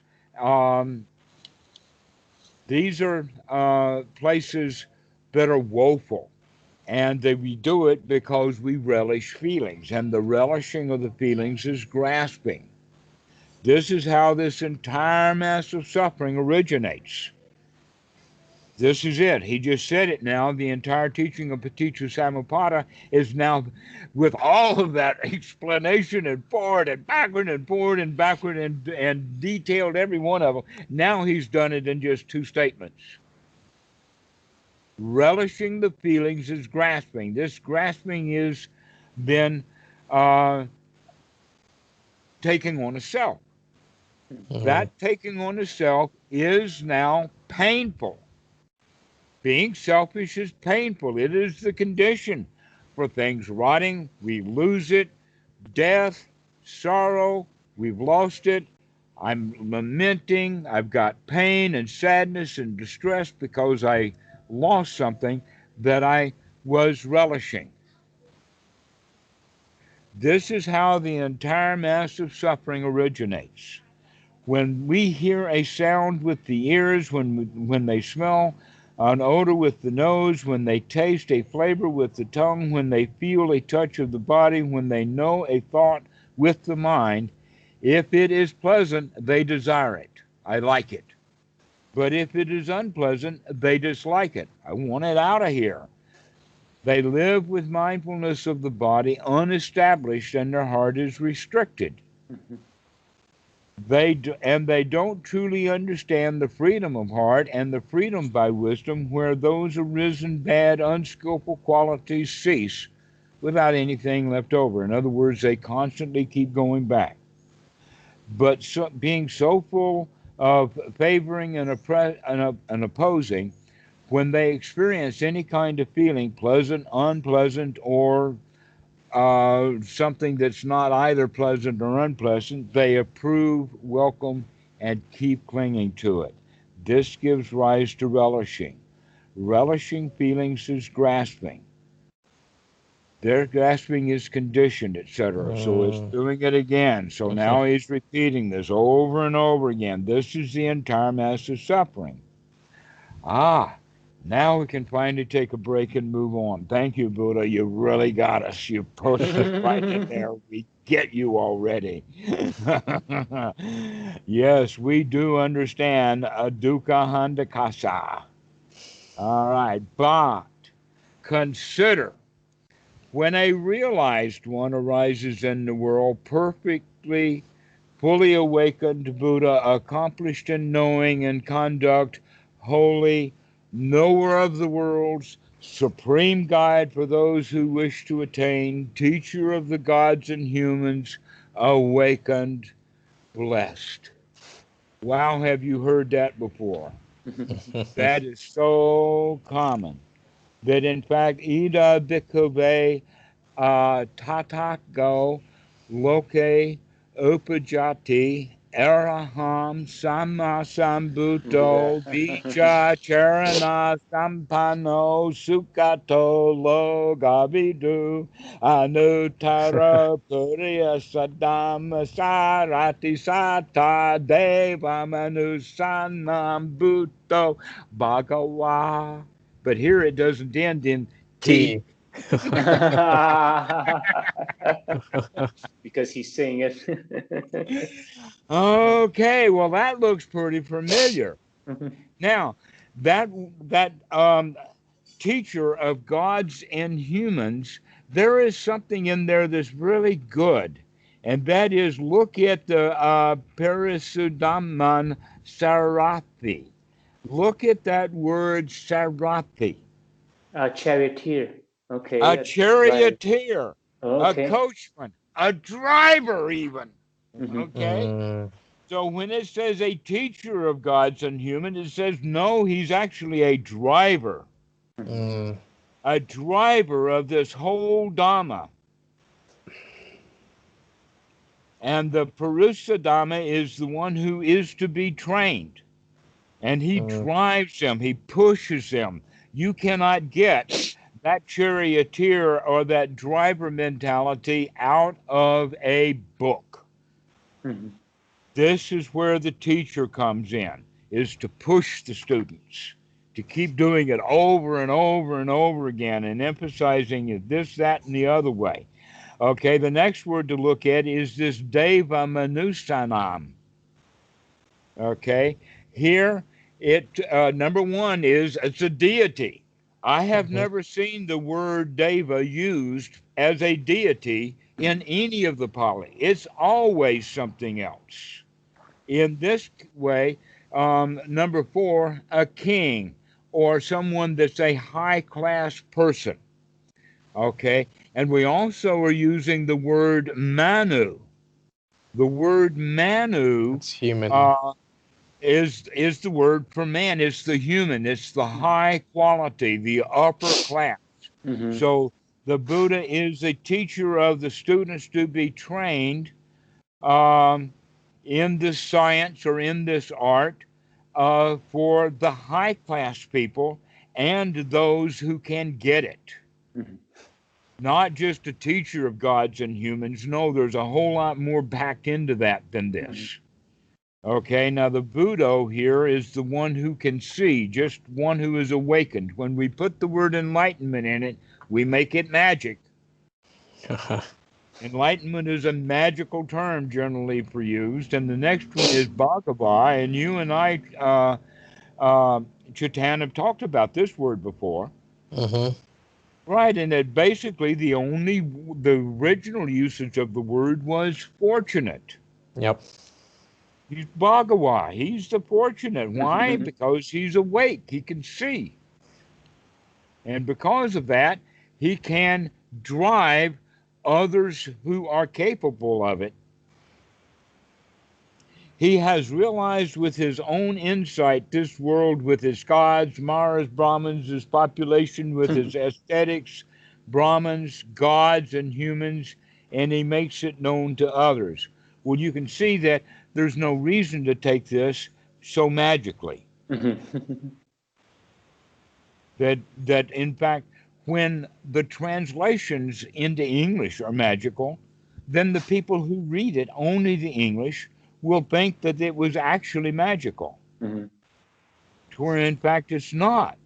These are places that are woeful, and we do it because we relish feelings, and the relishing of the feelings is grasping. This is how this entire mass of suffering originates. This is it. He just said it now. The entire teaching of Paticca Samuppada is now, with all of that explanation and forward and backward and forward and backward and detailed every one of them. Now he's done it in just two statements. Relishing the feelings is grasping. This grasping is then uh, taking on a self. That taking on a self is now painful. Being selfish is painful. It is the condition for things rotting. We lose it, death, sorrow, we've lost it. I'm lamenting. I've got pain and sadness and distress because I lost something that I was relishing. This is how the entire mass of suffering originates. When we hear a sound with the ears, when they smell an odor with the nose, when they taste a flavor with the tongue, when they feel a touch of the body, when they know a thought with the mind, if it is pleasant, they desire it. I like it. But if it is unpleasant, they dislike it. I want it out of here. They live with mindfulness of the body unestablished and their heart is restricted. They don't truly understand the freedom of heart and the freedom by wisdom where those arisen bad, unskillful qualities cease without anything left over. In other words, they constantly keep going back. But being so full of favoring and opposing, when they experience any kind of feeling, pleasant, unpleasant, or something that's not either pleasant or unpleasant, they approve, welcome, and keep clinging to it. This gives rise to relishing. Relishing feelings is grasping. Their grasping is conditioned, etc. So it's doing it again. So now he's repeating this over and over again. This is the entire mass of suffering. Now we can finally take a break and move on. Thank you, Buddha. You really got us. You put us right in there. We get you already. Yes, we do understand dukkha handakasa. All right, but consider when a realized one arises in the world, perfectly, fully awakened Buddha, accomplished in knowing and conduct, holy, knower of the worlds, supreme guide for those who wish to attain, teacher of the gods and humans, awakened, blessed. Wow, have you heard that before? That is so common that in fact, ida bhikkhave tatago loke upajati araham sammasambuddho vicha charana sampano sukhato logavidu anuttara puriya sadam sarati sata deva manusanam buddho bhagava. But here it doesn't end in T. Because he's saying it. Okay, well that looks pretty familiar. Now, that teacher of gods and humans, there is something in there that's really good, and that is look at the Parisuddhaman Sarathi. Look at that word Sarathi. A charioteer. Okay. A charioteer, okay. a coachman, a driver even. Okay? So when it says a teacher of gods and humans, it says no, he's actually a driver. A driver of this whole Dhamma. And the Purusa Dhamma is the one who is to be trained. And he drives them, he pushes them. You cannot get that charioteer or that driver mentality out of a book. This is where the teacher comes in, is to push the students, to keep doing it over and over and over again and emphasizing this, that, and the other way. Okay, the next word to look at is this Deva Manusanam. Okay, here it number one is it's a deity. I have never seen the word Deva used as a deity in any of the Pali. It's always something else. In this way, number four, a king, or someone that's a high-class person. Okay? And we also are using the word Manu. The word Manu It's human. is the word for man. It's the human. It's the high quality, the upper class. Mm-hmm. So the Buddha is a teacher of the students to be trained um, in this science or in this art for the high class people and those who can get it. Mm-hmm. Not just a teacher of gods and humans. No, there's a whole lot more packed into that than this. Okay, now the Buddha here is the one who can see, just one who is awakened. When we put the word enlightenment in it, we make it magic. Enlightenment is a magical term generally for used. And the next one is Bhagava, and you and I, Chetan, have talked about this word before. Mm-hmm. Right, and that basically the original usage of the word was fortunate. Yep. He's Bhagawa. He's the fortunate. Why? Because he's awake. He can see. And because of that, he can drive others who are capable of it. He has realized with his own insight this world with its gods, Maras, Brahmins, his population with his aesthetics, Brahmins, gods, and humans, and he makes it known to others. Well, you can see that there's no reason to take this so magically. That in fact, when the translations into English are magical, then the people who read it, only the English, will think that it was actually magical. Where in fact it's not.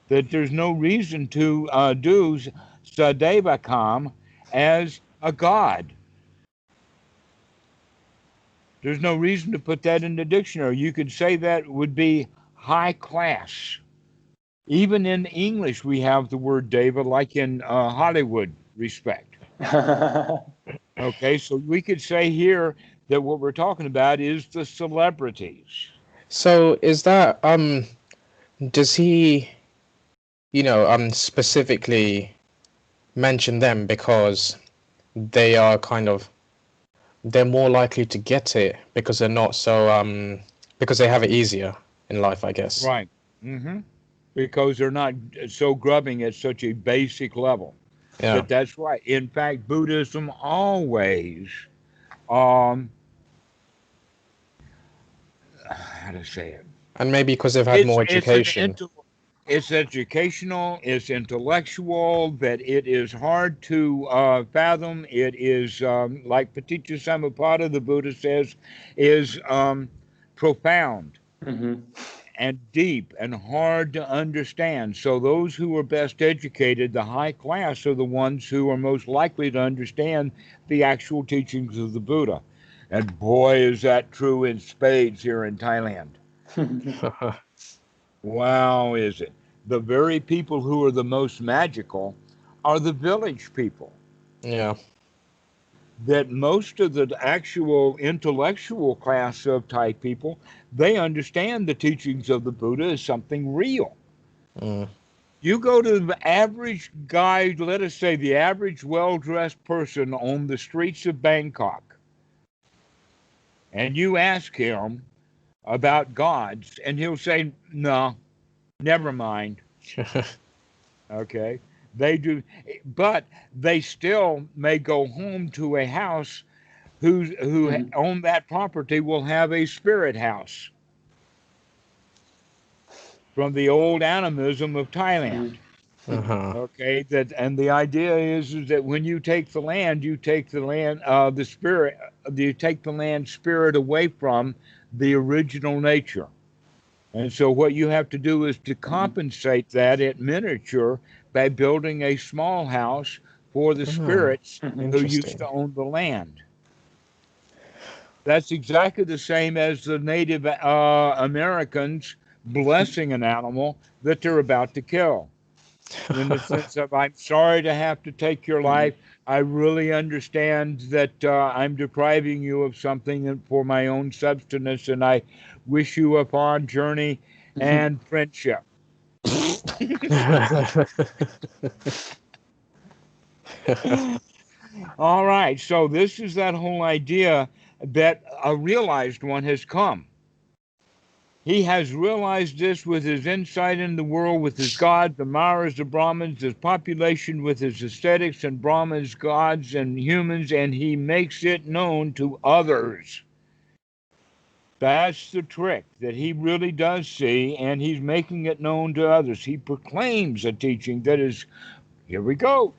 That there's no reason to do Sadevakam as a god. There's no reason to put that in the dictionary. You could say that would be high class. Even in English, we have the word Deva, like in Hollywood respect. Okay, so we could say here that what we're talking about is the celebrities. So is that does he, specifically mention them because they are they're more likely to get it because they're not so because they have it easier in life, I guess. Right. Mm-hmm. Because they're not so grubbing at such a basic level. Yeah. That's right. In fact, Buddhism always, how to say it? And maybe because they've had more education. It's educational, it's intellectual, that it is hard to fathom. It is, like Paticca Samuppada, the Buddha says, is profound. And deep and hard to understand. So those who are best educated, the high class, are the ones who are most likely to understand the actual teachings of the Buddha. And boy, is that true in spades here in Thailand. Wow, is it? The very people who are the most magical are the village people. Yeah. That most of the actual intellectual class of Thai people, they understand the teachings of the Buddha as something real. You go to the average guy, let us say the average well-dressed person on the streets of Bangkok, and you ask him about gods, and he'll say, no, never mind. Okay? They do, but they still may go home to a house who own that property will have a spirit house from the old animism of Thailand. Okay, and the idea is that when you take the land, you take the land, the spirit, you take the land spirit away from the original nature. And so what you have to do is to compensate that at miniature by building a small house for the spirits who used to own the land. That's exactly the same as the Native Americans blessing an animal that they're about to kill. In the sense of, I'm sorry to have to take your life. I really understand that I'm depriving you of something for my own subsistence, and I wish you a fond journey, and friendship. All right, so this is that whole idea that a realized one has come. He has realized this with his insight in the world, with his gods, the Maras, the Brahmins, his population, with his ascetics and Brahmins, gods, and humans, and he makes it known to others. That's the trick that he really does see, and he's making it known to others. He proclaims a teaching that is, here we go,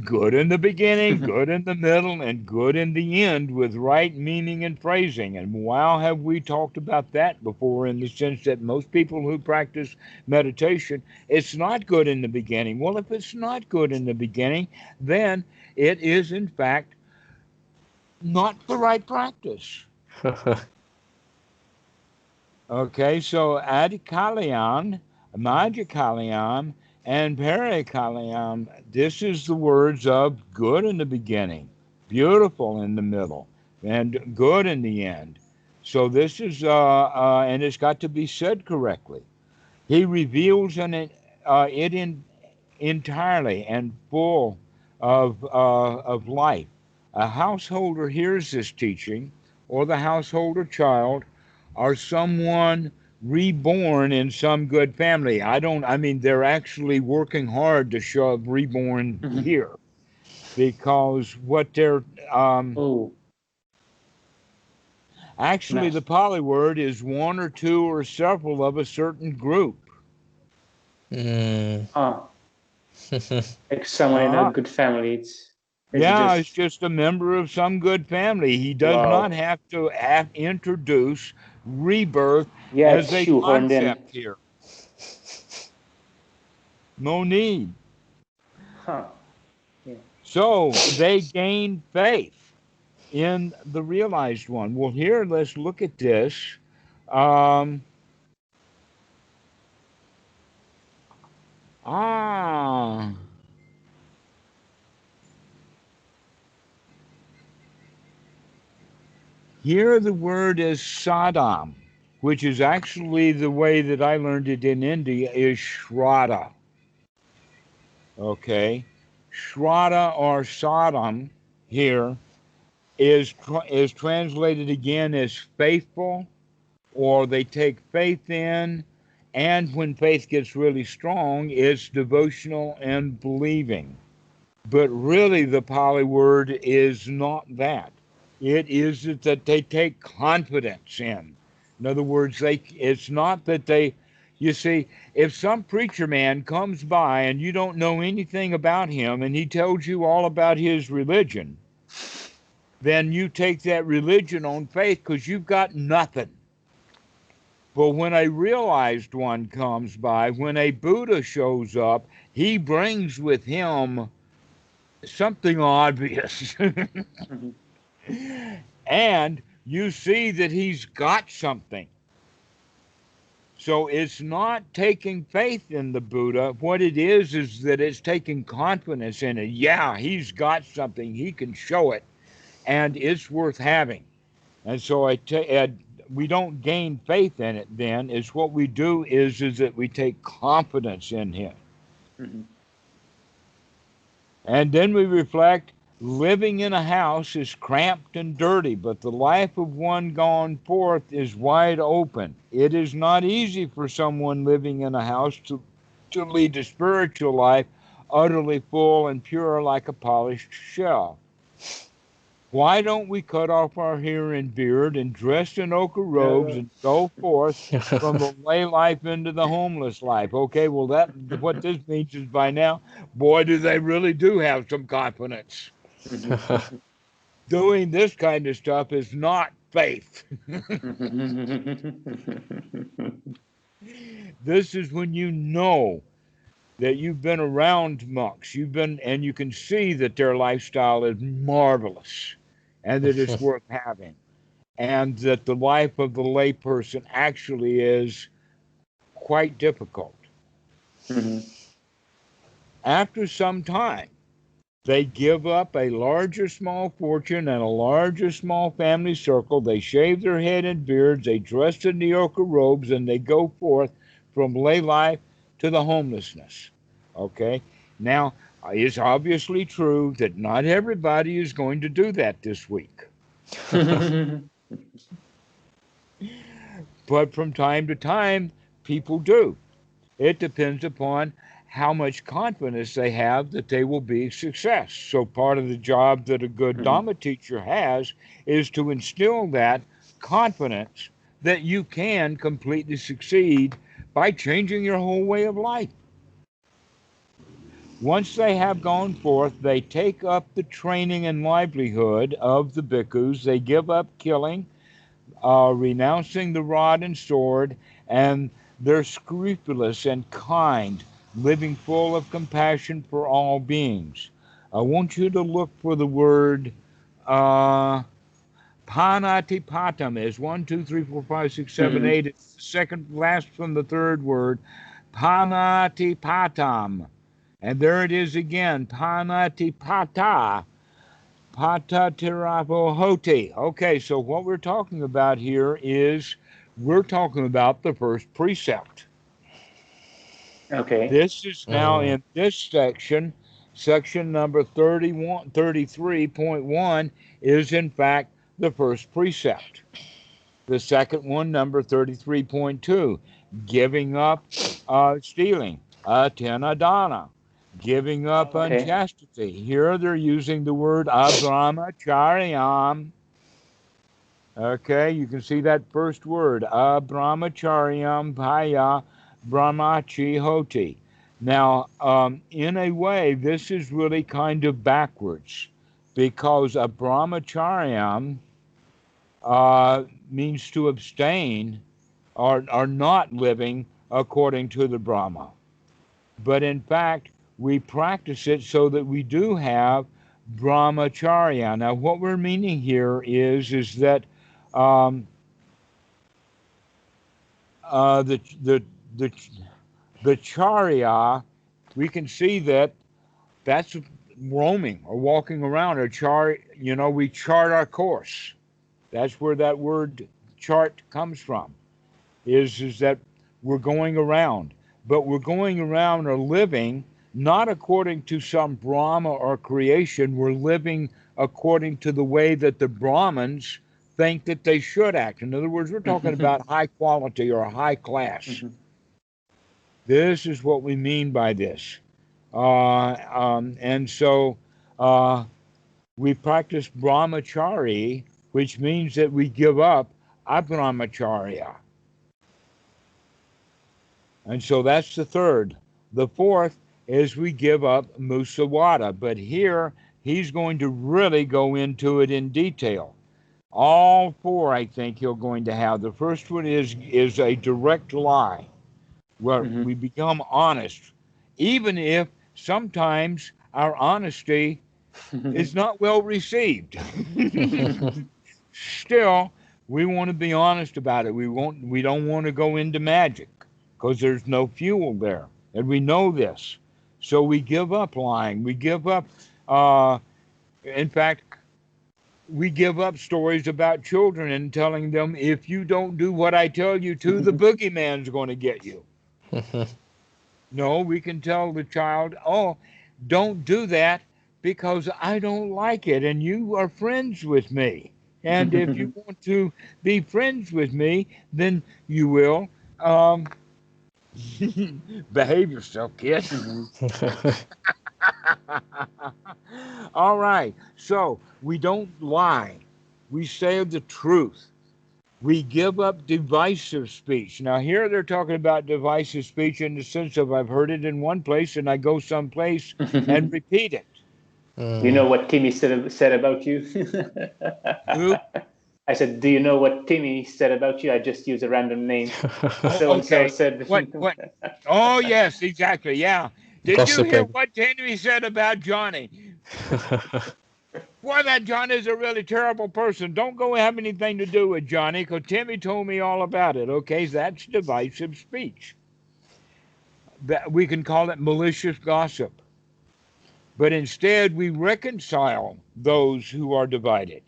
good in the beginning, good in the middle, and good in the end, with right meaning and phrasing. And wow, have we talked about that before, in the sense that most people who practice meditation, it's not good in the beginning. Well, if it's not good in the beginning, then it is, in fact, not the right practice. Okay, so Adhikalayan, Madhikalayan, and Parikalayan, this is the words of good in the beginning, beautiful in the middle, and good in the end. So this is, and it's got to be said correctly. He reveals it entirely and full of life. A householder hears this teaching, or the householder child, or someone reborn in some good family. I mean, they're actually working hard to shove reborn here, because what they're, actually, the Pali word is one or two or several of a certain group. Like someone in a good family. It's just a member of some good family. He does not have to introduce rebirth as a concept here. No need. So they gain faith in the realized one. Well, here, let's look at this. Here the word is sadam, which is actually the way that I learned it in India, is shraddha. Okay? Shraddha or sadam here is translated again as faithful, or they take faith in, and when faith gets really strong, it's devotional and believing. But really the Pali word is not that. It is that they take confidence in. In other words, it's not that they, you see, if some preacher man comes by and you don't know anything about him and he tells you all about his religion, then you take that religion on faith because you've got nothing. But when a realized one comes by, when a Buddha shows up, he brings with him something obvious. And you see that he's got something. So it's not taking faith in the Buddha. What it is that it's taking confidence in it. Yeah, he's got something. He can show it. And it's worth having. And so we don't gain faith in it then. It's what we do is that we take confidence in him. And then we reflect, living in a house is cramped and dirty, but the life of one gone forth is wide open. It is not easy for someone living in a house to lead a spiritual life utterly full and pure like a polished shell. Why don't we cut off our hair and beard and dress in ochre robes and go forth from the lay life into the homeless life? Okay, well, what this means is by now, boy, do they really do have some confidence. Doing this kind of stuff is not faith. This is when you know that you've been around monks, and you can see that their lifestyle is marvelous and that it's worth having, and that the life of the layperson actually is quite difficult. After some time, they give up a large or small fortune and a large or small family circle. They shave their head and beards. They dress in the ochre robes, and they go forth from lay life to the homelessness. Okay? Now, it's obviously true that not everybody is going to do that this week. But from time to time, people do. It depends upon how much confidence they have that they will be a success. So part of the job that a good Dhamma teacher has is to instill that confidence that you can completely succeed by changing your whole way of life. Once they have gone forth, they take up the training and livelihood of the bhikkhus. They give up killing, renouncing the rod and sword, and they're scrupulous and kind, living full of compassion for all beings. I want you to look for the word panatipatam. Is 1, 2, 3, 4, 5, 6, 7, 8. It's the second last from the third word. Panatipatam. And there it is again. Panatipata. Patatirapohoti. Okay, so what we're talking about here is we're talking about the first precept. Okay. This is now in this section number 33.1 is in fact the first precept. The second one, number 33.2, giving up stealing, atinadana, giving up unchastity. Here they're using the word abrahmacharyam. Okay, you can see that first word, abrahmacharyam bhaya brahmachi hoti. Now, in a way, this is really kind of backwards, because abrahmacharyam means to abstain or not living according to the Brahma. But in fact, we practice it so that we do have brahmacharya. Now, what we're meaning here is that the charya, we can see that that's roaming or walking around. Or we chart our course. That's where that word chart comes from. Is that we're going around. But we're going around or living not according to some Brahma or creation. We're living according to the way that the Brahmins think that they should act. In other words, we're talking about high quality or high class. This is what we mean by this. And so we practice brahmachari, which means that we give up abrahmacharya. And so that's the third. The fourth is we give up musavada. But here, he's going to really go into it in detail. All four, I think, he's going to have. The first one is a direct lie, where we become honest, even if sometimes our honesty is not well received. Still, we want to be honest about it. We don't want to go into magic, because there's no fuel there. And we know this. So we give up lying. We give up, in fact, we give up stories about children and telling them, if you don't do what I tell you to, the boogeyman's going to get you. No, we can tell the child, oh, don't do that because I don't like it and you are friends with me. And if you want to be friends with me, then you will behave yourself, kid. All right. So we don't lie. We say the truth. We give up divisive speech. Now, here they're talking about divisive speech in the sense of I've heard it in one place and I go someplace and repeat it. You know what Timmy said about you? Who? I said, do you know what Timmy said about you? I just used a random name. So-and-so said... What? Oh, yes, exactly, yeah. Did you hear Gossiping. what Timmy said about Johnny? Boy, that Johnny's a really terrible person. Don't go have anything to do with Johnny, because Timmy told me all about it. Okay, that's divisive speech. We can call it malicious gossip. But instead, we reconcile those who are divided.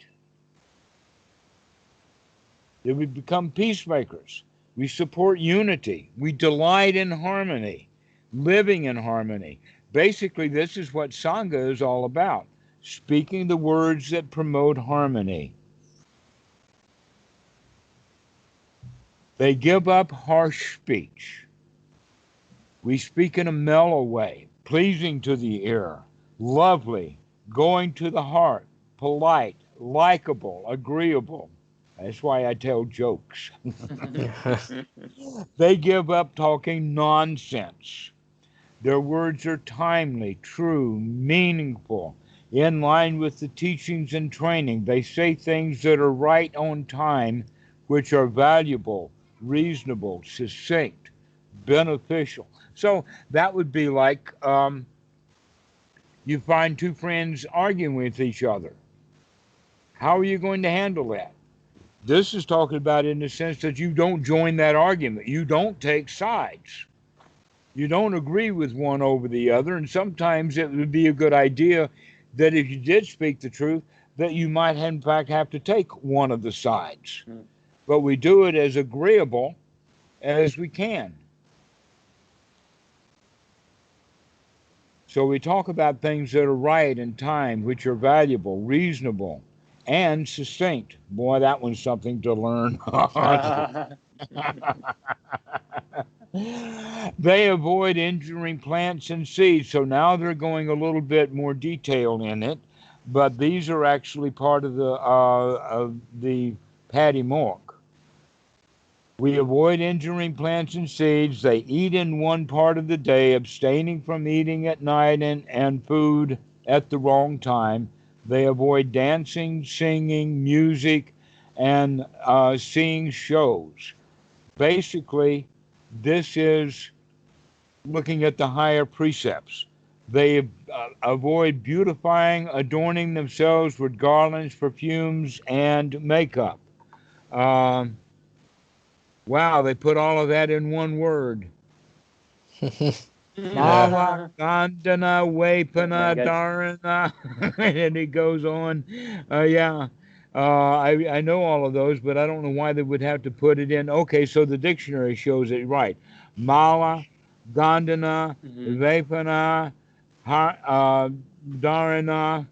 That we become peacemakers. We support unity. We delight in harmony, living in harmony. Basically, this is what Sangha is all about, speaking the words that promote harmony. They give up harsh speech. We speak in a mellow way, pleasing to the ear, lovely, going to the heart, polite, likable, agreeable. That's why I tell jokes. They give up talking nonsense. Their words are timely, true, meaningful, in line with the teachings and training. They say things that are right on time, which are valuable, reasonable, succinct, beneficial. So that would be like you find two friends arguing with each other. How are you going to handle that? This is talking about in the sense that you don't join that argument. You don't take sides. You don't agree with one over the other. And sometimes it would be a good idea that if you did speak the truth, that you might in fact have to take one of the sides. But we do it as agreeable as we can. So we talk about things that are right in time, which are valuable, reasonable, and succinct. Boy, that one's something to learn. They avoid injuring plants and seeds. So now they're going a little bit more detail in it, but these are actually part of the Paddy Mork. We avoid injuring plants and seeds. They eat in one part of the day, abstaining from eating at night and food at the wrong time. They avoid dancing, singing, music, and seeing shows. Basically, this is looking at the higher precepts. They avoid beautifying, adorning themselves with garlands, perfumes, and makeup. Wow, they put all of that in one word. Maha, Gandana, Vapana, Dharana. And it goes on. I know all of those, but I don't know why they would have to put it in. Okay, so the dictionary shows it right. Mala, Gandana, Vapana, Dharana,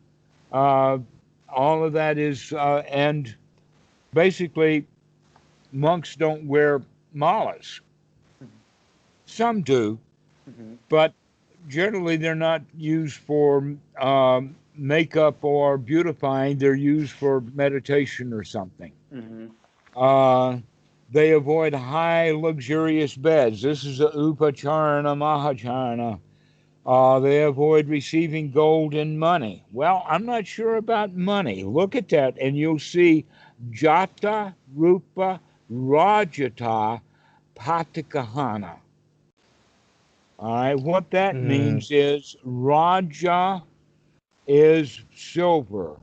all of that is, and basically, monks don't wear malas. Some do, but generally they're not used for makeup or beautifying. They're used for meditation or something. They avoid high, luxurious beds. This is the upacharana, mahacharana. They avoid receiving gold and money. Well, I'm not sure about money. Look at that, and you'll see jata, rupa, rajata, patikahana. All right, what that means is Raja is silver.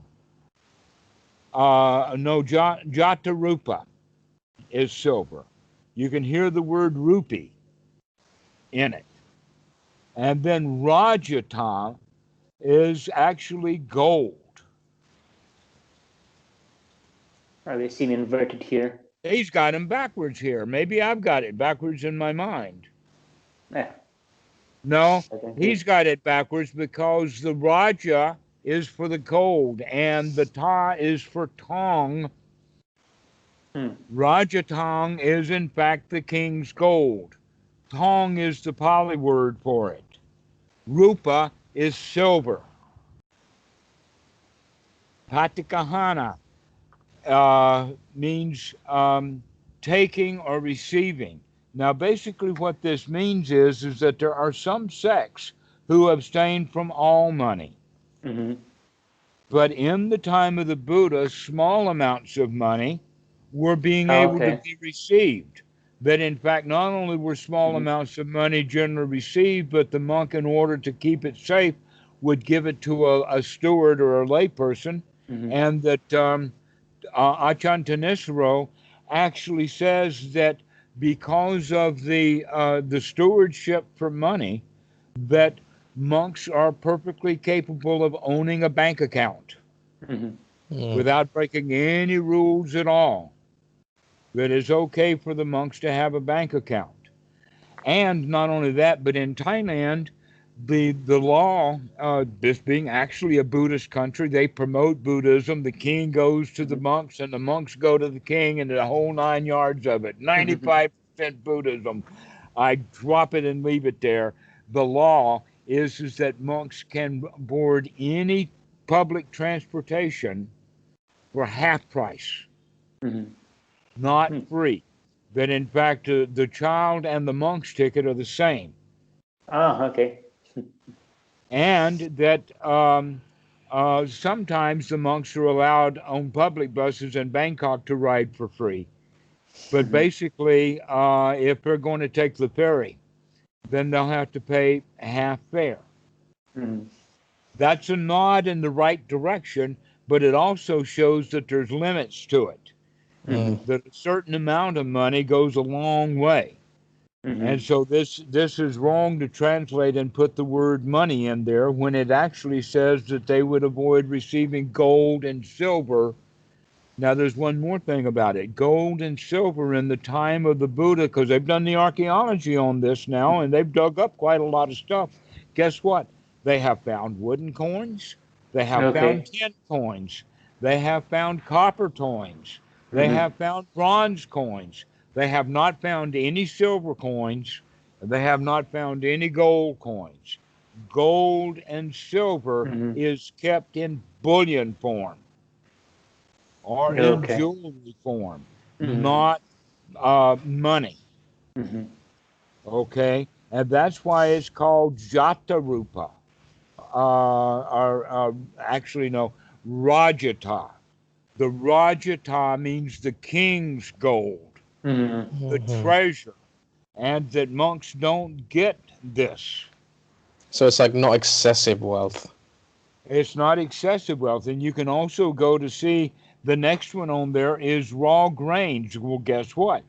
Jata Rupa is silver. You can hear the word rupee in it. And then Rajata is actually gold. They seem inverted here. He's got him backwards here. Maybe I've got it backwards in my mind. No, he's got it backwards because the Raja is for the gold and the Ta is for tong. Rajatong is in fact the king's gold. Tong is the Pali word for it. Rupa is silver. Patikahana means taking or receiving. Now, basically what this means is that there are some sects who abstain from all money. But in the time of the Buddha, small amounts of money were being able to be received. That in fact, not only were small amounts of money generally received, but the monk, in order to keep it safe, would give it to a steward or a layperson, and that Achan Tanisaro actually says that because of the stewardship for money, that monks are perfectly capable of owning a bank account without breaking any rules at all. that it's okay for the monks to have a bank account. And not only that, but in Thailand, the law, this being actually a Buddhist country, they promote Buddhism. The king goes to the monks, and the monks go to the king, and the whole 9 yards of it. 95% Buddhism. I drop it and leave it there. The law is that monks can board any public transportation for half price, not free. That in fact, the child and the monk's ticket are the same. Ah, okay. And that sometimes the monks are allowed on public buses in Bangkok to ride for free. But basically, if they're going to take the ferry, then they'll have to pay half fare. That's a nod in the right direction, but it also shows that there's limits to it. That a certain amount of money goes a long way. And so this is wrong to translate and put the word money in there when it actually says that they would avoid receiving gold and silver. Now, there's one more thing about it. Gold and silver in the time of the Buddha, because they've done the archaeology on this now, and they've dug up quite a lot of stuff. Guess what? They have found wooden coins. They have found tin coins. They have found copper coins. They have found bronze coins. They have not found any silver coins. They have not found any gold coins. Gold and silver is kept in bullion form or in jewelry form, not money. Okay? And that's why it's called Jata Rupa. Actually, no, Rajata. The Rajata means the king's gold, the treasure, and that monks don't get this. So it's like not excessive wealth. It's not excessive wealth. And you can also go to see the next one on there is raw grains. Well, guess what?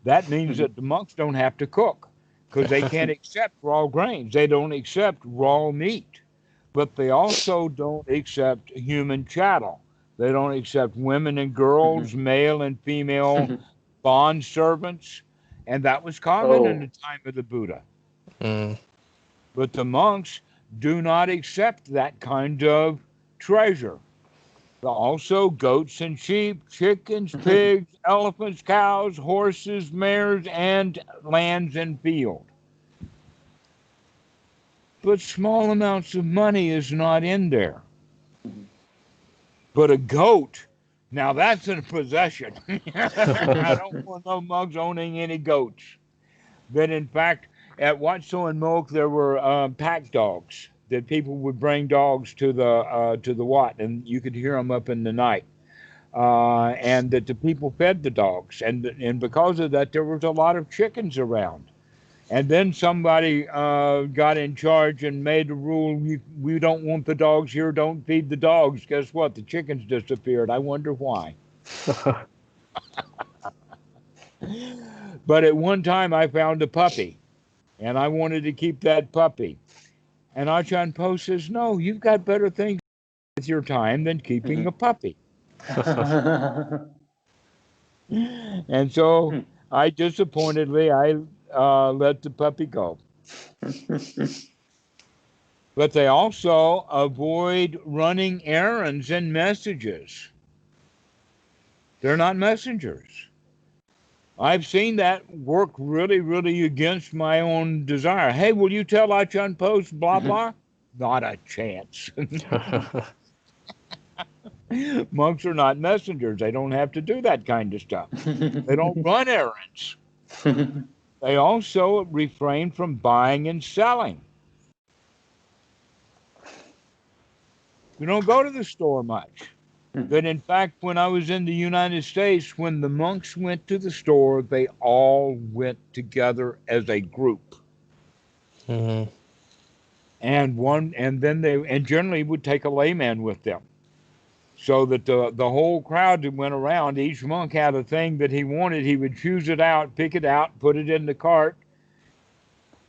That means that the monks don't have to cook because they can't accept raw grains. They don't accept raw meat, but they also don't accept human chattel. They don't accept women and girls, male and female bond servants. And that was common in the time of the Buddha. But the monks do not accept that kind of treasure. Also, goats and sheep, chickens, pigs, elephants, cows, horses, mares, and lands and field. But small amounts of money is not in there. But a goat, now that's a possession. I don't want no monks owning any goats. But in fact, at Wat Suan Mok, there were pack dogs that people would bring dogs to the Wat, and you could hear them up in the night. And that the people fed the dogs, and because of that, there was a lot of chickens around. And then somebody got in charge and made a rule: we don't want the dogs here. Don't feed the dogs. Guess what? The chickens disappeared. I wonder why. But at one time, I found a puppy, and I wanted to keep that puppy. And Ajahn Po says, "No, you've got better things with your time than keeping a puppy." And so I disappointedly, let the puppy go. But they also avoid running errands and messages. They're not messengers. I've seen that work really, really against my own desire. Hey, will you tell Ajahn Post blah, blah? Not a chance. Monks are not messengers. They don't have to do that kind of stuff. They don't run errands. They also refrain from buying and selling. You don't go to the store much. But in fact, when I was in the United States, when the monks went to the store, they all went together as a group. And then they generally would take a layman with them. So that the whole crowd that went around, each monk had a thing that he wanted. He would choose it out, pick it out, put it in the cart,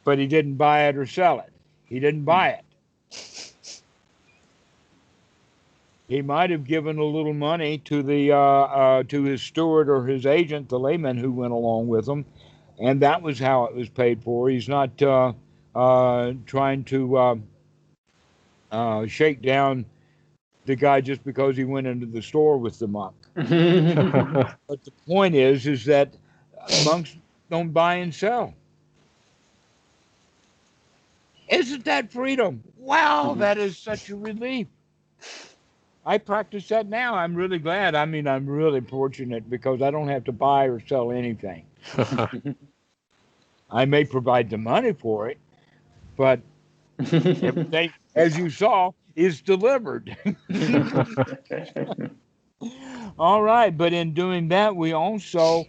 but he didn't buy it or sell it. He didn't buy it. He might have given a little money to the to his steward or his agent, the layman who went along with him, and that was how it was paid for. He's not trying to shake down the guy just because he went into the store with the monk. But the point is that monks don't buy and sell. Isn't that freedom? Wow, that is such a relief. I practice that now. I'm really glad. I mean, I'm really fortunate because I don't have to buy or sell anything. I may provide the money for it, but everything, as you saw, is delivered. All right, but in doing that, we also,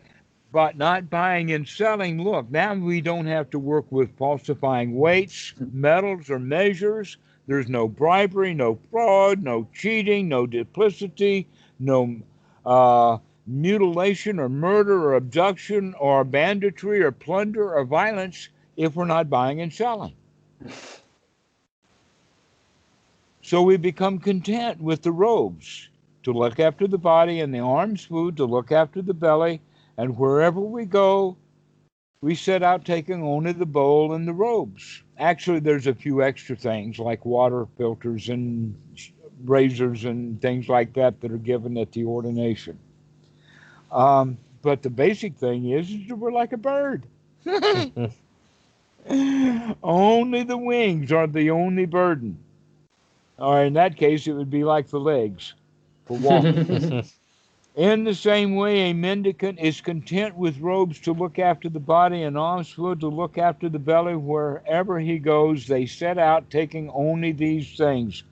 but not buying and selling, look, now we don't have to work with falsifying weights, metals, or measures. There's no bribery, no fraud, no cheating, no duplicity, no mutilation or murder or abduction or banditry or plunder or violence if we're not buying and selling. So we become content with the robes, to look after the body, and the arms food to look after the belly, and wherever we go, we set out taking only the bowl and the robes. Actually, there's a few extra things like water filters and razors and things like that that are given at the ordination. But the basic thing is that we're like a bird. Only the wings are the only burden. Or in that case, it would be like the legs for walking. In the same way, a mendicant is content with robes to look after the body and alms food to look after the belly. Wherever he goes, they set out taking only these things.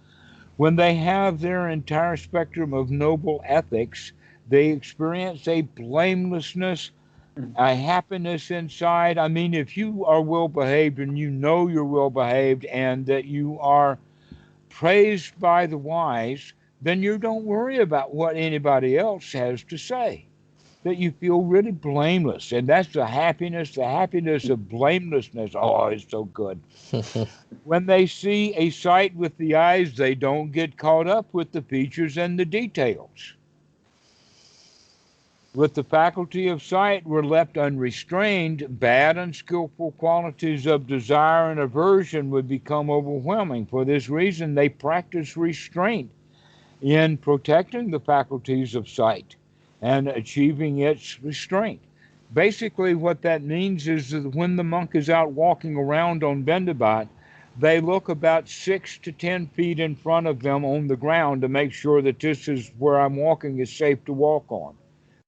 When they have their entire spectrum of noble ethics, they experience a blamelessness, a happiness inside. I mean, if you are well behaved and you know you're well behaved and that you are praised by the wise, then you don't worry about what anybody else has to say. That you feel really blameless. And that's the happiness of blamelessness. Oh, it's so good. When they see a sight with the eyes, they don't get caught up with the features and the details. With the faculty of sight, we're left unrestrained. Bad, unskillful qualities of desire and aversion would become overwhelming. For this reason, they practice restraint in protecting the faculties of sight and achieving its restraint. Basically, what that means is that when the monk is out walking around on Bendabat, they look about 6 to 10 feet in front of them on the ground to make sure that this is where I'm walking is safe to walk on.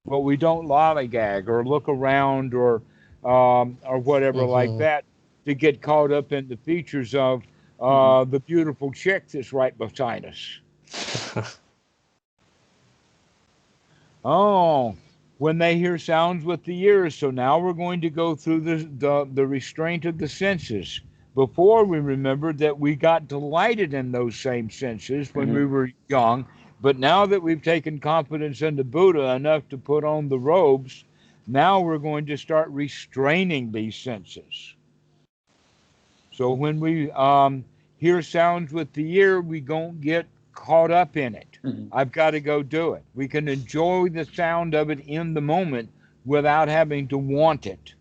But we don't lollygag or look around or whatever like that to get caught up in the features of the beautiful chick that's right beside us. Oh, when they hear sounds with the ears. So now we're going to go through the restraint of the senses. Before, we remembered that we got delighted in those same senses when we were young. But now that we've taken confidence in the Buddha enough to put on the robes, now we're going to start restraining these senses. So when we hear sounds with the ear, we don't get caught up in it. I've got to go do it. We can enjoy the sound of it in the moment without having to want it.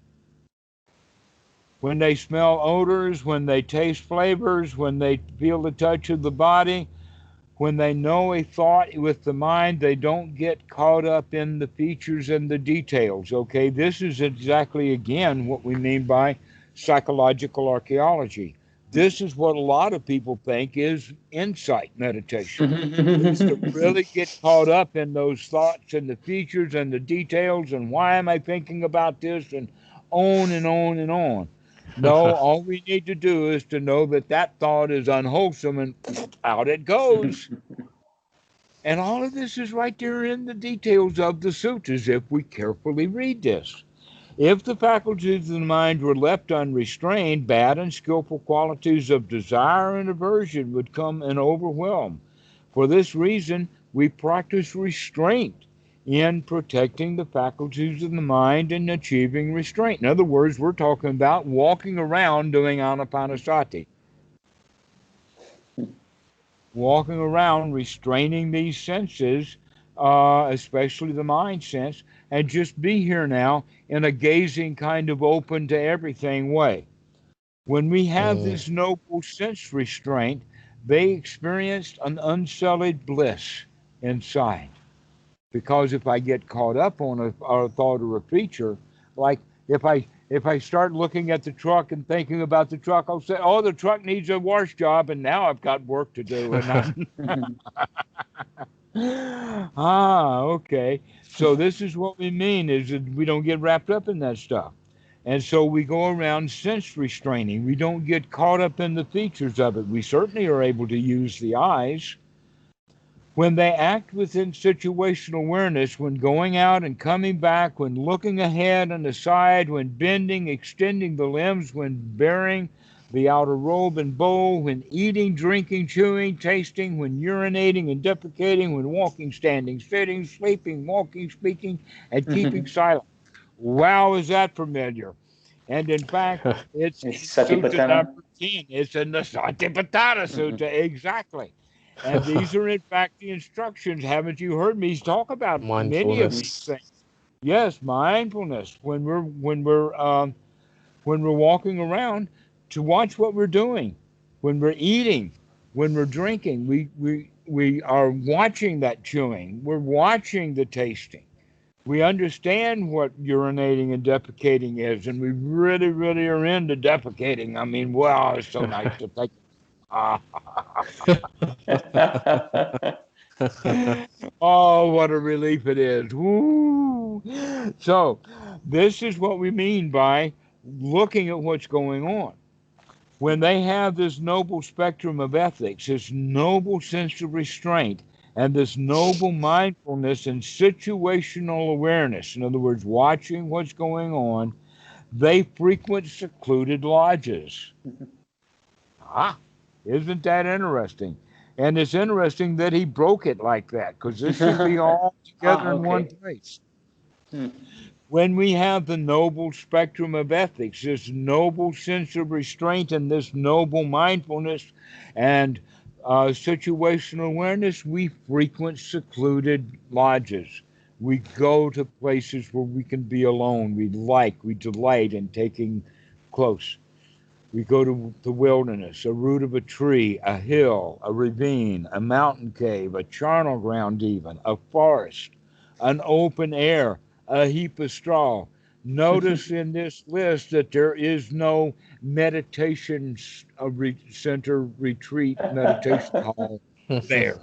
When they smell odors, when they taste flavors, when they feel the touch of the body, when they know a thought with the mind, they don't get caught up in the features and the details, okay? This is exactly, again, what we mean by psychological archaeology. This is what a lot of people think is insight meditation. Is to really get caught up in those thoughts and the features and the details and why am I thinking about this and on and on and on. No, all we need to do is to know that that thought is unwholesome and out it goes. And all of this is right there in the details of the sutras if we carefully read this. If the faculties of the mind were left unrestrained, bad and skillful qualities of desire and aversion would come and overwhelm. For this reason, we practice restraint in protecting the faculties of the mind and achieving restraint. In other words, we're talking about walking around doing anapanasati. walking around, restraining these senses, especially the mind sense, and just be here now in a gazing kind of open to everything way. When we have Mm. this noble sense restraint, they experienced an unsullied bliss inside. Because if I get caught up on a thought or a feature, like if I start looking at the truck and thinking about the truck, I'll say, "Oh, the truck needs a wash job," and now I've got work to do, and I'm okay. So this is what we mean is that we don't get wrapped up in that stuff. And so we go around sense restraining. We don't get caught up in the features of it. We certainly are able to use the eyes. When they act within situational awareness, when going out and coming back, when looking ahead and aside, when bending, extending the limbs, when bearing the outer robe and bowl, when eating, drinking, chewing, tasting, when urinating and defecating, when walking, standing, sitting, sleeping, walking, speaking, and keeping silent. Wow, is that familiar? And in fact, it's in It's Sutta Satipatthana. number 10. It's in the Satipatthana Sutta, exactly. And these are, in fact, the instructions. Haven't you heard me talk about many of these Mindfulness. things? Yes, mindfulness. When we're walking around, to watch what we're doing. When we're eating, when we're drinking, we are watching that chewing. We're watching the tasting. We understand what urinating and defecating is, and we really, really are into defecating. I mean, wow, it's so nice to think. Ah, oh, what a relief it is. Woo. So, this is what we mean by looking at what's going on. When they have this noble spectrum of ethics, this noble sense of restraint, and this noble mindfulness and situational awareness, in other words, watching what's going on, they frequent secluded lodges. Ah, isn't that interesting? And it's interesting that he broke it like that, because this should be all together in one Okay. place. Hmm. When we have the noble spectrum of ethics, this noble sense of restraint and this noble mindfulness and situational awareness, we frequent secluded lodges. We go to places where we can be alone. We delight in taking close. We go to the wilderness, a root of a tree, a hill, a ravine, a mountain cave, a charnel ground, even, a forest, an open air, a heap of straw. Notice in this list that there is no meditation center, retreat, meditation hall there.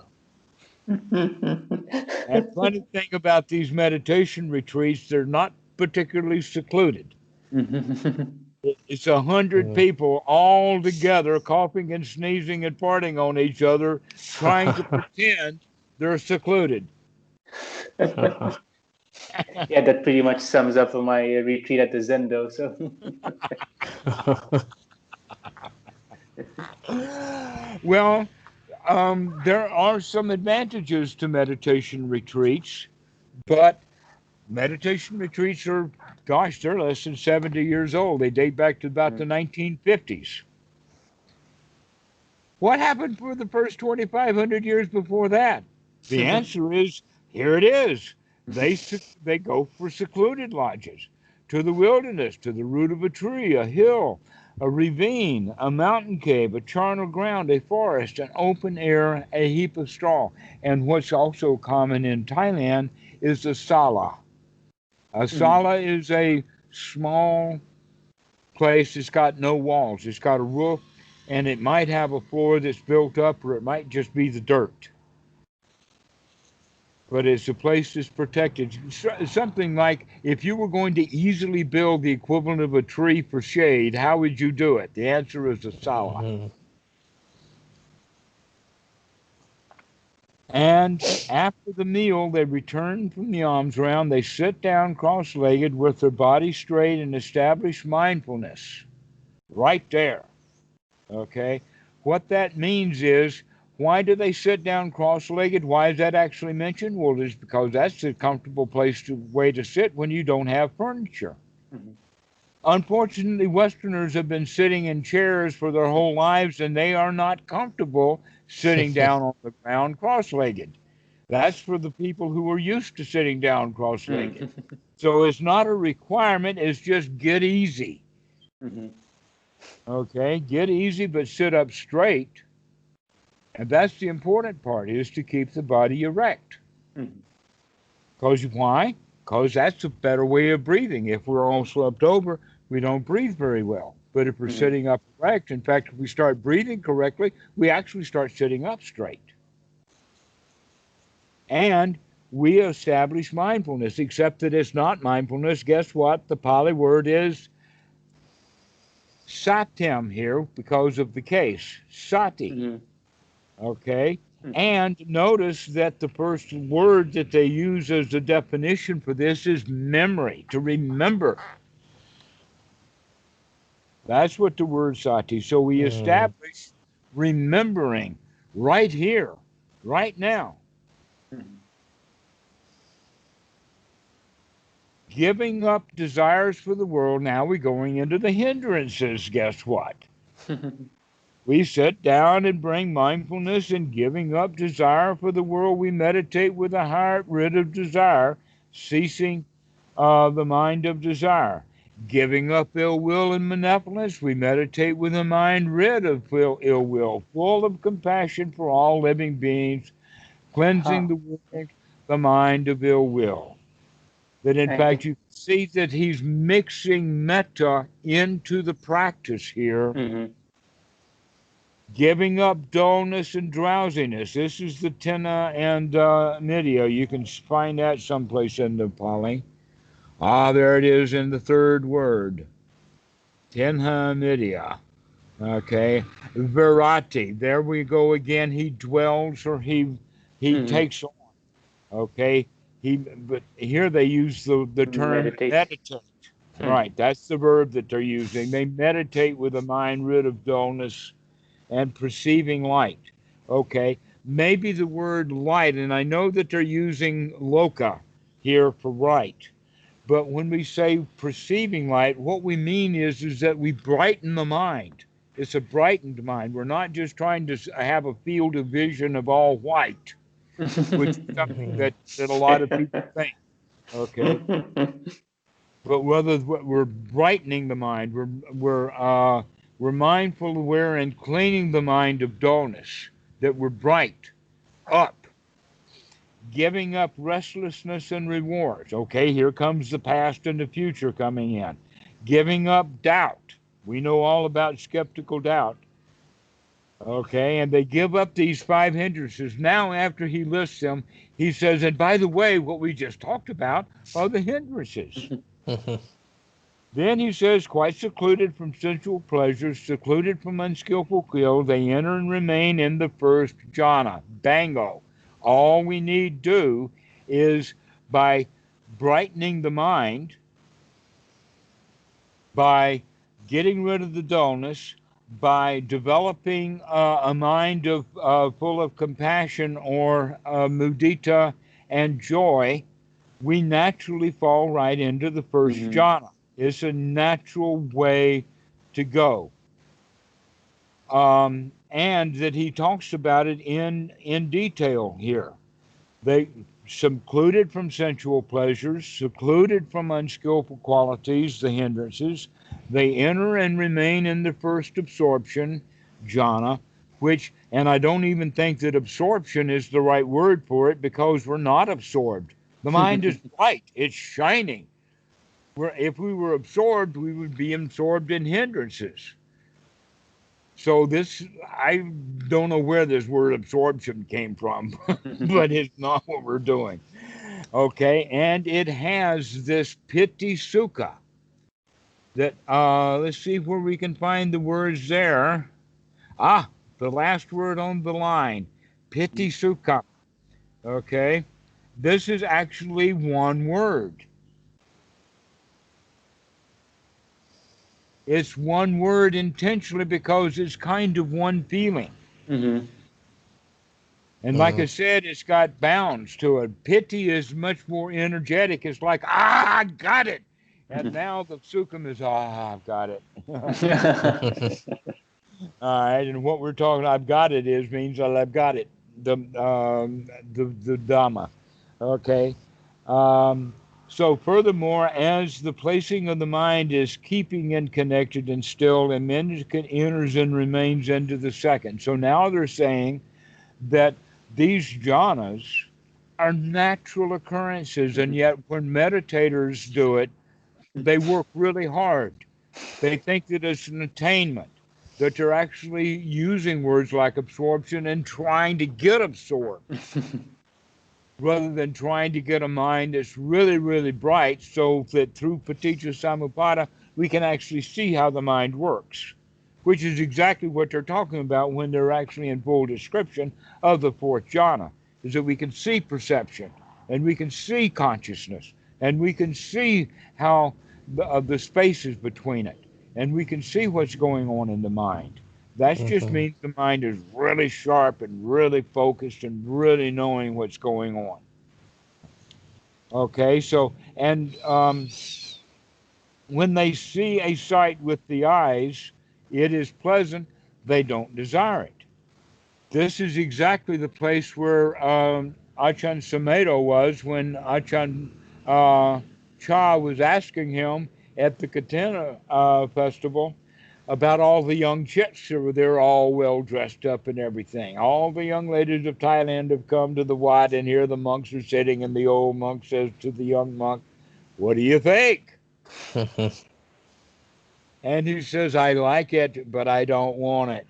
And funny thing about these meditation retreats, they're not particularly secluded. It's 100 Mm. people all together coughing and sneezing and farting on each other, trying to pretend they're secluded. Yeah, that pretty much sums up my retreat at the Zendo. So, Well, there are some advantages to meditation retreats, but meditation retreats are, gosh, they're less than 70 years old. They date back to about the 1950s. What happened for the first 2,500 years before that? The answer is here it is. They go for secluded lodges, to the wilderness, to the root of a tree, a hill, a ravine, a mountain cave, a charnel ground, a forest, an open air, a heap of straw. And what's also common in Thailand is the sala. A sala is a small place that's got no walls. It's got a roof, and it might have a floor that's built up, or it might just be the dirt. But it's a place that's protected. Something like if you were going to easily build the equivalent of a tree for shade, how would you do it? The answer is a sala. Mhm. And after the meal, they return from the alms round. They sit down cross legged with their body straight and establish mindfulness right there. Okay? What that means is, why do they sit down cross legged? Why is that actually mentioned? Well, it's because that's a comfortable way to sit when you don't have furniture. Unfortunately, Westerners have been sitting in chairs for their whole lives, and they are not comfortable sitting down on the ground cross-legged. That's for the people who are used to sitting down cross-legged. Mm. So it's not a requirement, it's just get easy. Mhm. Okay, get easy, but sit up straight. And that's the important part, is to keep the body erect. Mhm. Because why? Because that's a better way of breathing. If we're all slumped over, we don't breathe very well. But if we're Mhm. sitting up erect, in fact, if we start breathing correctly, we actually start sitting up straight. And we establish mindfulness, except that it's not mindfulness. Guess what? The Pali word is satyam here because of the case, sati. Mhm. Okay? Mhm. And notice that the first word that they use as a definition for this is memory, to remember. That's what the word sati. So we Mm. establish remembering right here, right now, Mhm. giving up desires for the world. Now we're going into the hindrances. Guess what? We sit down and bring mindfulness and giving up desire for the world. We meditate with a heart rid of desire, ceasing the mind of desire. Giving up ill will and malevolence, we meditate with a mind rid of ill will, full of compassion for all living beings, cleansing Huh. the world, the mind of ill will. That in And fact you see that he's mixing metta into the practice here, mhm. giving up dullness and drowsiness. This is the Thanha and Nidya. You can find that someplace in the Pali. Ah, there it is in the third word. Thanha Nidya. Okay. Virati. There we go again. He dwells or he Mhm. takes on. Okay. But here they use the term Meditate. meditate. Mhm. Right. That's the verb that they're using. They meditate with a mind rid of dullness and perceiving light. Okay, maybe the word light, and I know that they're using loka here for right, but when we say perceiving light, what we mean is that we brighten the mind. It's a brightened mind. We're not just trying to have a field of vision of all white, which is something Mhm. that a lot of people think. Okay, but whether we're brightening the mind, we're mindful, aware, and cleaning the mind of dullness. That we're bright, up, giving up restlessness and rewards. Okay, here comes the past and the future coming in. Giving up doubt. We know all about skeptical doubt. Okay, and they give up these five hindrances. Now, after he lists them, he says, and by the way, what we just talked about are the hindrances. Mhm. Then he says, quite secluded from sensual pleasures, secluded from unskillful skill, they enter and remain in the first jhana. Bango. All we need do is by brightening the mind, by getting rid of the dullness, by developing a mind of full of compassion or mudita and joy, we naturally fall right into the first Mhm. jhana. It's a natural way to go. And that he talks about it in detail here. They secluded from sensual pleasures, secluded from unskillful qualities, the hindrances. They enter and remain in the first absorption, jhana, which, and I don't even think that absorption is the right word for it because we're not absorbed. The mind is bright, it's shining. If we were absorbed, we would be absorbed in hindrances. So this, I don't know where this word absorption came from, but it's not what we're doing. Okay, and it has this piti sukha that, let's see where we can find the words there. Ah, the last word on the line, piti sukha. Okay, this is actually one word. It's one word intentionally because it's kind of one feeling. Mhm. And like I Mm. said, it's got bounds to it. Pity is much more energetic. It's like, I got it. And now the sukham is, I've got it. All right, and what we're talking, I've got it is means that I've got it. The Dhamma. Okay. So furthermore, as the placing of the mind is keeping and connected and still, and then enters and remains into the second. So now they're saying that these jhanas are natural occurrences, and yet when meditators do it, they work really hard. They think that it's an attainment, that they're actually using words like absorption and trying to get absorbed rather than trying to get a mind that's really, really bright so that through paticca samuppada we can actually see how the mind works, which is exactly what they're talking about when they're actually in full description of the fourth jhana, is that we can see perception and we can see consciousness and we can see how the spaces between it, and we can see what's going on in the mind. That just means the mind is really sharp and really focused and really knowing what's going on. Okay, so, and when they see a sight with the eyes, it is pleasant, they don't desire it. This is exactly the place where Achan Samedo was when Achan Cha was asking him at the Katina festival about all the young chits who were there, all well dressed up and everything. All the young ladies of Thailand have come to the wat, and here the monks are sitting, and the old monk says to the young monk, "What do you think?" And he says, "I like it, but I don't want it."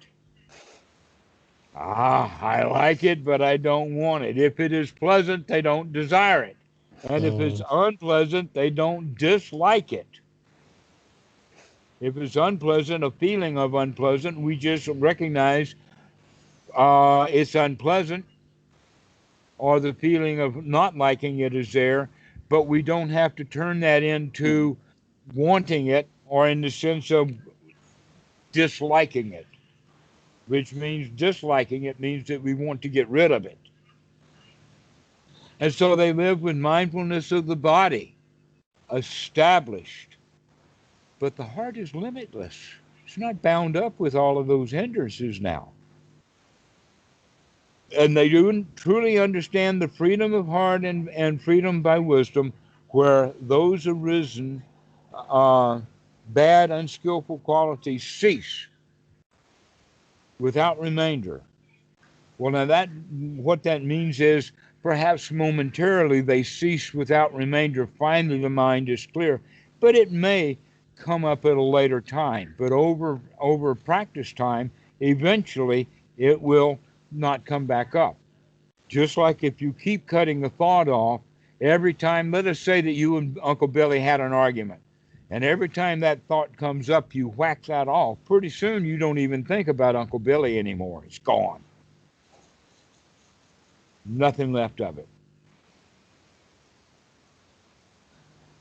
I like it, but I don't want it. If it is pleasant, they don't desire it. And if it's unpleasant, they don't dislike it. If it's unpleasant, a feeling of unpleasant, we just recognize it's unpleasant, or the feeling of not liking it is there, but we don't have to turn that into wanting it or in the sense of disliking it, which means disliking it means that we want to get rid of it. And so they live with mindfulness of the body established. But the heart is limitless. It's not bound up with all of those hindrances now. And they do truly understand the freedom of heart and freedom by wisdom, where those arisen bad, unskillful qualities cease without remainder. Well, now that what that means is perhaps momentarily they cease without remainder. Finally, the mind is clear, but it may come up at a later time. But over practice time, eventually it will not come back up. Just like if you keep cutting the thought off every time, let us say that you and Uncle Billy had an argument, and every time that thought comes up, you whack that off. Pretty soon you don't even think about Uncle Billy anymore. It's gone. Nothing left of it.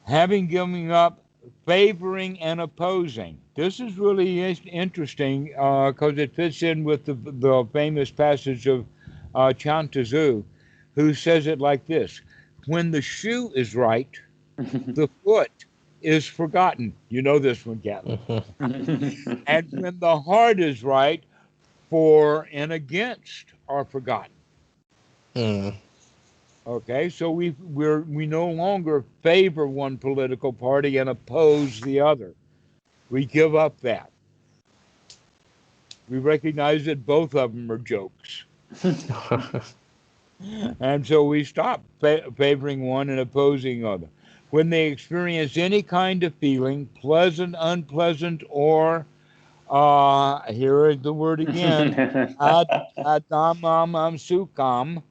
Having given up favoring and opposing. This is really interesting because it fits in with the famous passage of Chantazu, who says it like this: when the shoe is right, the foot is forgotten. You know this one, Catalin. And when the heart is right, for and against are forgotten. Okay, so we no longer favor one political party and oppose the other. We give up that. We recognize that both of them are jokes. And so we stop favoring one and opposing the other. When they experience any kind of feeling, pleasant, unpleasant, or here is the word again, adamam sukam,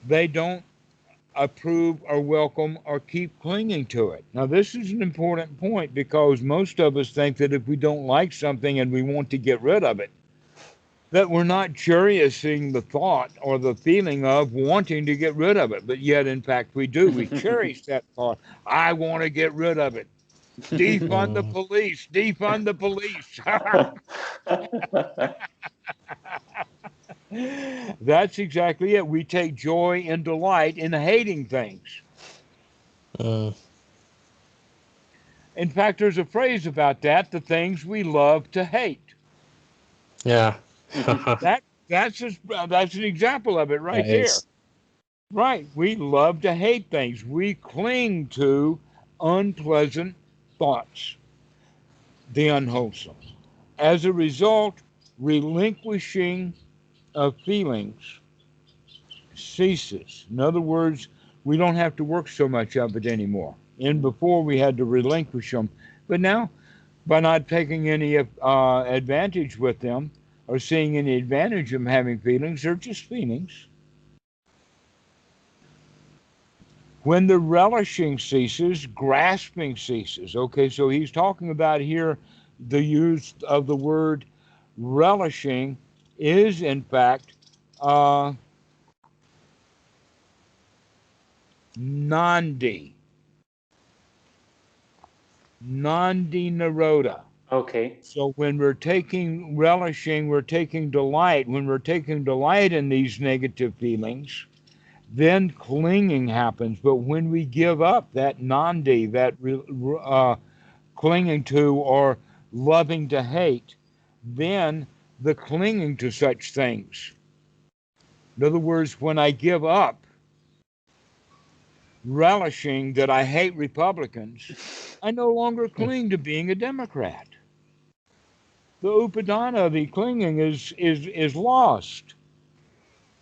they don't approve or welcome or keep clinging to it. Now, this is an important point because most of us think that if we don't like something and we want to get rid of it, that we're not cherishing the thought or the feeling of wanting to get rid of it. But yet, in fact, we do. We cherish that thought. I want to get rid of it. Defund the police. Defund the police. That's exactly it. We take joy and delight in hating things. In fact, there's a phrase about that: the things we love to hate. Yeah. That's an example of it That right there. is. Right. We love to hate things. We cling to unpleasant thoughts, the unwholesome. As a result, relinquishing of feelings ceases. In other words, we don't have to work so much of it anymore. And before we had to relinquish them, but now by not taking any advantage with them or seeing any advantage of having feelings, they're just feelings. When the relishing ceases, grasping ceases. Okay, so he's talking about here the use of the word relishing is, in fact, uh, nandi, nandi naroda. Okay. So when we're taking relishing, we're taking delight. When we're taking delight in these negative feelings, then clinging happens. But when we give up that nandi, that clinging to or loving to hate, then the clinging to such things. In other words, when I give up relishing that I hate Republicans, I no longer cling to being a Democrat. The upadana, the clinging, is lost.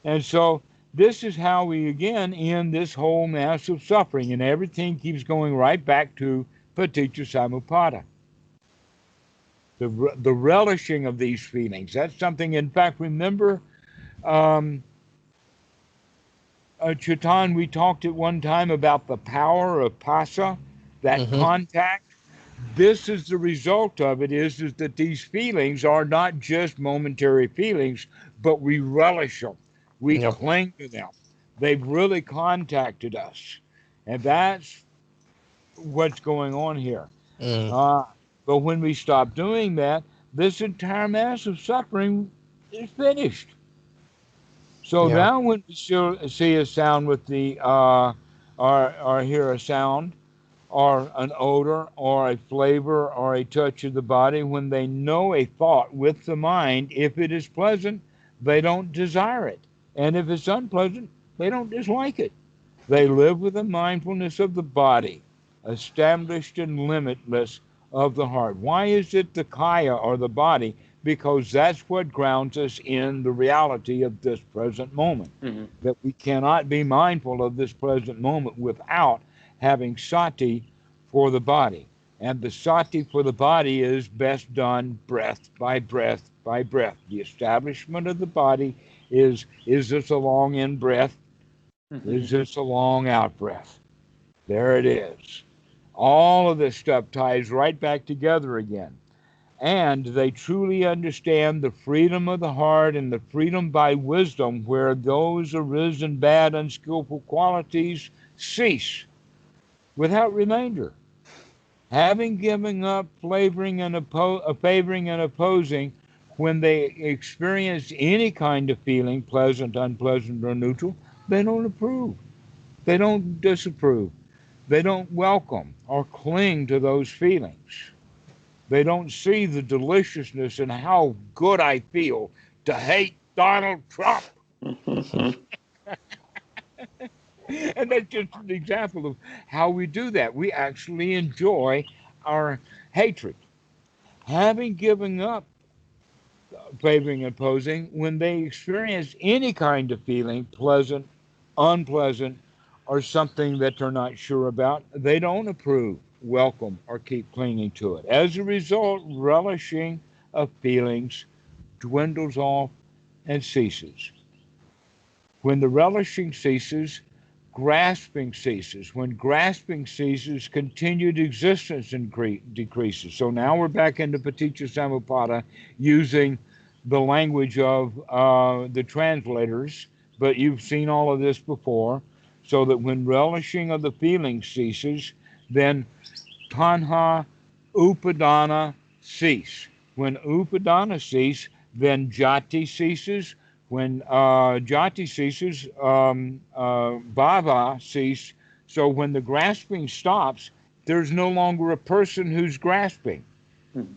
And so this is how we again end this whole mass of suffering, and everything keeps going right back to paticca samuppada. The relishing of these feelings. That's something, in fact, remember, um, Chetan, we talked at one time about the power of pasa, that Mm-hmm. contact. This is the result of it is that these feelings are not just momentary feelings, but we relish them. We Yep. cling to them. They've really contacted us. And that's what's going on here. Mm. Uh, but when we stop doing that, this entire mass of suffering is finished. So Yeah. now, when we see a sound with the, or hear a sound, or an odor, or a flavor, or a touch of the body, when they know a thought with the mind, if it is pleasant, they don't desire it. And if it's unpleasant, they don't dislike it. They live with the mindfulness of the body, established and limitless of the heart. Why is it the kaya or the body? Because that's what grounds us in the reality of this present moment. Mm-hmm. That we cannot be mindful of this present moment without having sati for the body. And the sati for the body is best done breath by breath by breath. The establishment of the body is this a long in breath? Mm-hmm. Is this a long out breath? There it is. All of this stuff ties right back together again. And they truly understand the freedom of the heart and the freedom by wisdom, where those arisen bad, unskillful qualities cease without remainder. Having given up favoring and opposing, when they experience any kind of feeling, pleasant, unpleasant, or neutral, they don't approve. They don't disapprove. They don't welcome or cling to those feelings. They don't see the deliciousness in how good I feel to hate Donald Trump. And that's just an example of how we do that. We actually enjoy our hatred. Having given up favoring and opposing, when they experience any kind of feeling, pleasant, unpleasant, or something that they're not sure about, they don't approve, welcome, or keep clinging to it. As a result, relishing of feelings dwindles off and ceases. When the relishing ceases, grasping ceases. When grasping ceases, continued existence decreases. So now we're back into paticca samuppada using the language of the translators, but you've seen all of this before. So that when relishing of the feeling ceases, then Thanha, upadana cease. When upadana cease, then jati ceases. When jati ceases, bhava cease. So when the grasping stops, there's no longer a person who's grasping. Mhm.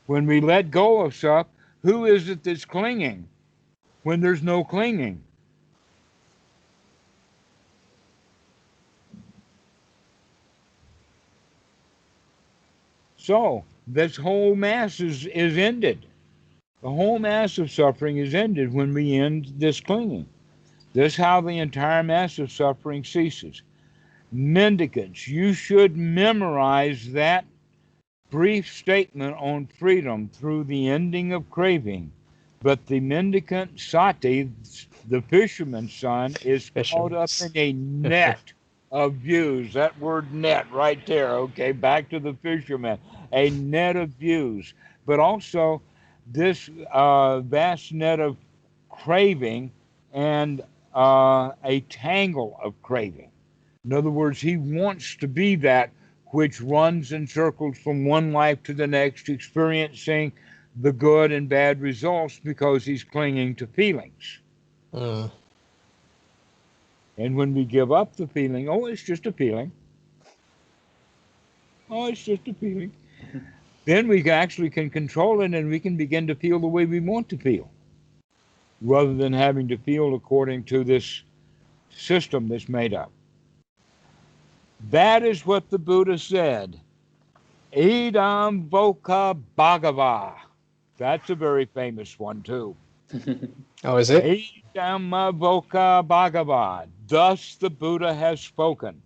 When we let go of stuff, who is it that's clinging when there's no clinging? So this whole mass is ended. The whole mass of suffering is ended when we end this clinging. This is how the entire mass of suffering ceases. Mendicants, you should memorize that brief statement on freedom through the ending of craving. But the mendicant Sati, the fisherman's son, is caught up in a net of views. That word net right there, okay, back to the fisherman. A net of views. But also this vast net of craving and a tangle of craving. In other words, he wants to be that which runs in circles from one life to the next, experiencing the good and bad results because he's clinging to feelings. Mm. And when we give up the feeling, oh, it's just a feeling. Oh, it's just a feeling. Then we actually can control it and we can begin to feel the way we want to feel, rather than having to feel according to this system that's made up. That is what the Buddha said. Idam voca bhagava. That's a very famous one, too. Oh, is it? Idam voca bhagava. Thus the Buddha has spoken.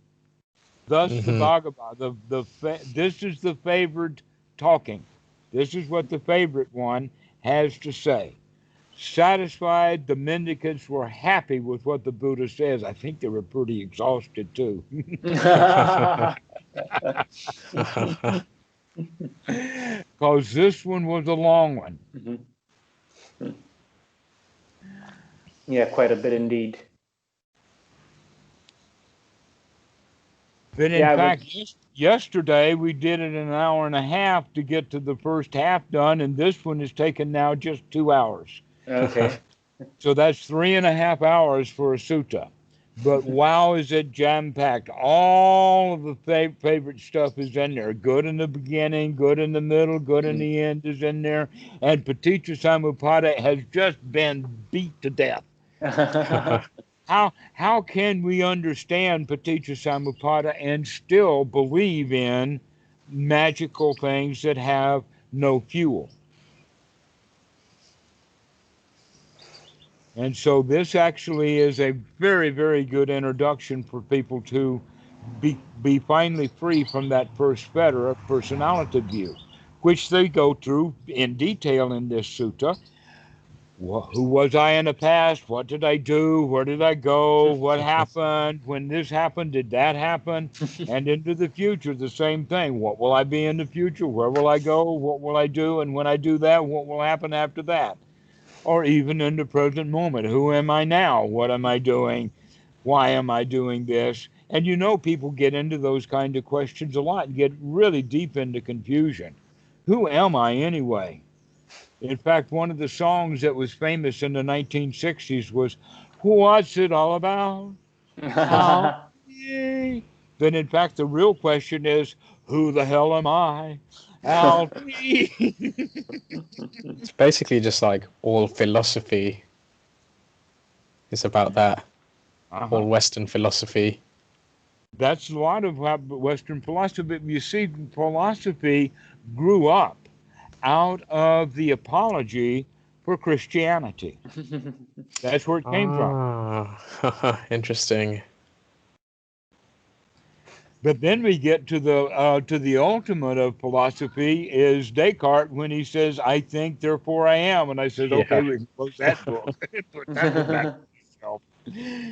Thus the Bhagavad. This is the favored talking. This is what the favorite one has to say. Satisfied, the mendicants were happy with what the Buddha says. I think they were pretty exhausted, too. Because this one was a long one. Mm-hmm. Yeah, quite a bit indeed. But in fact, yesterday we did it in an hour and a half to get to the first half done, and this one is taken now just 2 hours. Okay. So that's 3.5 hours for a sutta. But wow, is it jam-packed. All of the favorite stuff is in there. Good in the beginning, good in the middle, good in the end is in there. And Paticca Samuppada has just been beat to death. How can we understand Paticca Samuppada and still believe in magical things that have no fuel? And so this actually is a very, very good introduction for people to be finally free from that first fetter of personality view, which they go through in detail in this sutta. Who was I in the past? What did I do? Where did I go? What happened? When this happened, did that happen? And into the future, the same thing. What will I be in the future? Where will I go? What will I do? And when I do that, what will happen after that? Or even in the present moment. Who am I now? What am I doing? Why am I doing this? And you know, people get into those kind of questions a lot and get really deep into confusion. Who am I anyway? In fact, one of the songs that was famous in the 1960s was, "What's it all about? How?" Then, in fact, the real question is, who the hell am I? Alfie. It's basically just like all philosophy is about that. All Western philosophy. That's a lot of Western philosophy. You see, philosophy grew up out of the apology for Christianity. That's where it came from. Interesting. But then we get to the ultimate of philosophy is Descartes when he says, "I think, therefore I am," and I said, "Okay, we can close that book and put that one back to yourself."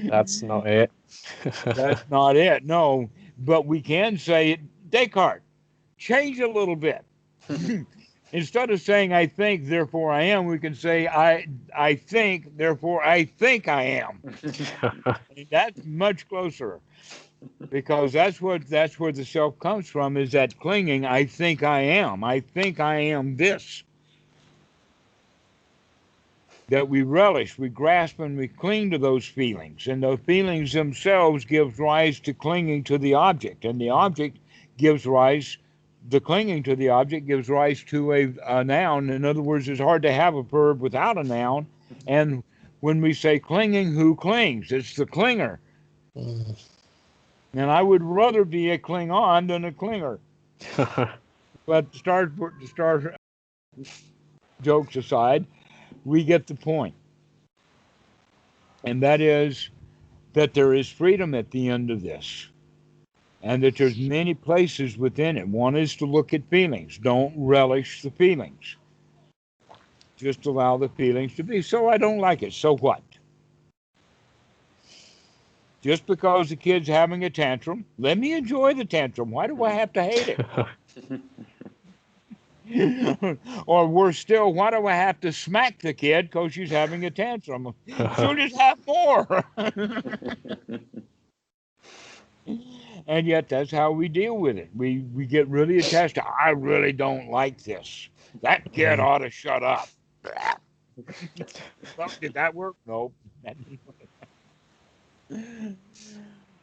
That's not it. That's not it. No, but we can say, Descartes, change a little bit. Instead of saying "I think, therefore I am," we can say I think, therefore I think I am. That's much closer, because that's where the self comes from, is that clinging. I think I am. I think I am this. That we relish, we grasp, and we cling to those feelings, and those feelings themselves give rise to clinging to the object, and the object gives rise, the clinging to the object gives rise to a noun. In other words, it's hard to have a verb without a noun. And when we say clinging, who clings? It's the clinger. Mm. And I would rather be a cling-on than a clinger. But star jokes aside, we get the point. And that is that there is freedom at the end of this. And that there's many places within it. One is to look at feelings. Don't relish the feelings. Just allow the feelings to be. So I don't like it. So what? Just because the kid's having a tantrum, let me enjoy the tantrum. Why do I have to hate it? Or worse still, why do I have to smack the kid because she's having a tantrum? She'll just have more. And yet that's how we deal with it. We get really attached to, I really don't like this. That kid ought to shut up. Well, did that work? No.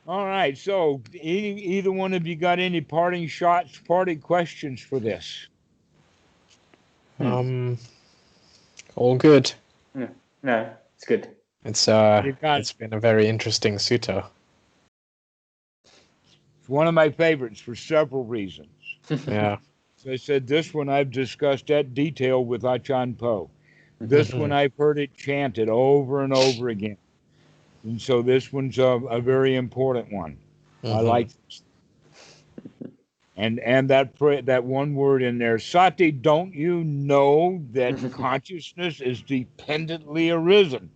All right. So either one of you got any parting shots, parting questions for this? All good. No, it's good. It's been a very interesting sutta. It's one of my favorites for several reasons. Yeah. So I said, this one I've discussed at detail with Achan Po. This one I've heard it chanted over and over again. And so this one's a very important one. I like this. And that one word in there, Sati, don't you know that consciousness is dependently arisen?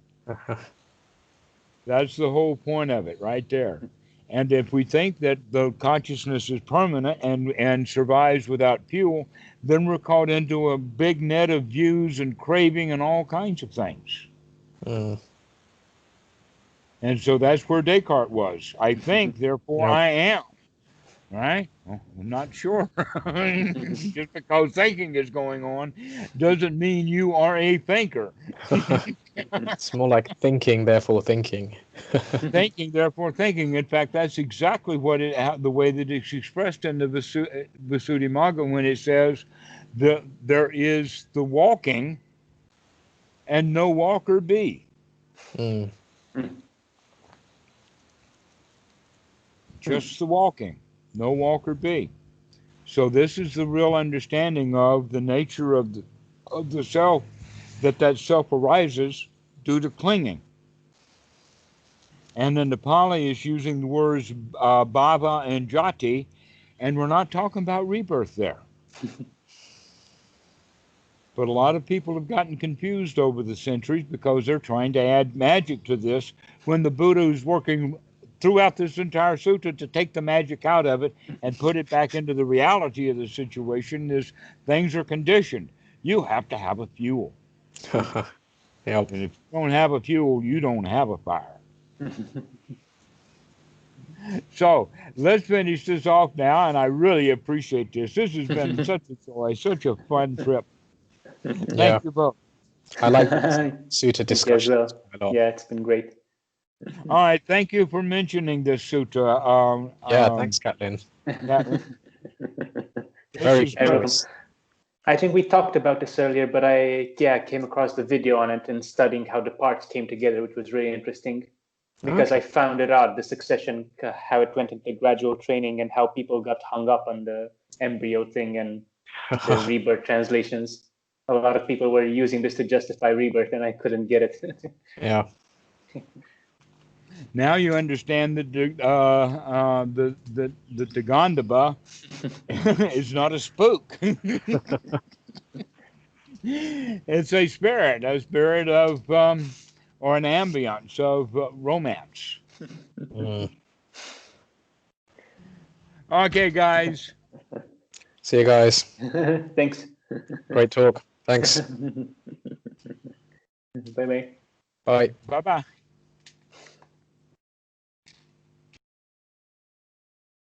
That's the whole point of it right there. And if we think that the consciousness is permanent and survives without fuel, then we're caught into a big net of views and craving and all kinds of things. And so that's where Descartes was. I think, therefore I am. Right? Well, I'm not sure. Just because thinking is going on doesn't mean you are a thinker. It's more like thinking, therefore thinking. Thinking, therefore thinking. In fact, that's exactly what the way that it's expressed in the Visuddhimagga when it says there is the walking and no walker be. Just the walking. No walker be. So this is the real understanding of the nature of the self, that self arises due to clinging. And then the Pali is using the words bhava and jati, and we're not talking about rebirth there. But a lot of people have gotten confused over the centuries because they're trying to add magic to this when the Buddha is working throughout this entire sutta to take the magic out of it and put it back into the reality of the situation. Is things are conditioned. You have to have a fuel. Yep. And if you don't have a fuel, you don't have a fire. So let's finish this off now, and I really appreciate this. This has been such a joy, such a fun trip. Thank you both. I like sutta discussion a lot. Yeah, it's been great. All right, thank you for mentioning this sutta. Thanks, Catalin. Very curious. I think we talked about this earlier, but I came across the video on it and studying how the parts came together, which was really interesting because I found it out, the succession, how it went into gradual training and how people got hung up on the embryo thing and the rebirth translations. A lot of people were using this to justify rebirth, and I couldn't get it. Yeah. Now you understand that the Gandhava is not a spook. It's a spirit of or an ambience of romance. Okay, guys. See you guys. Thanks. Great talk. Thanks. Bye-bye. Bye. Bye-bye.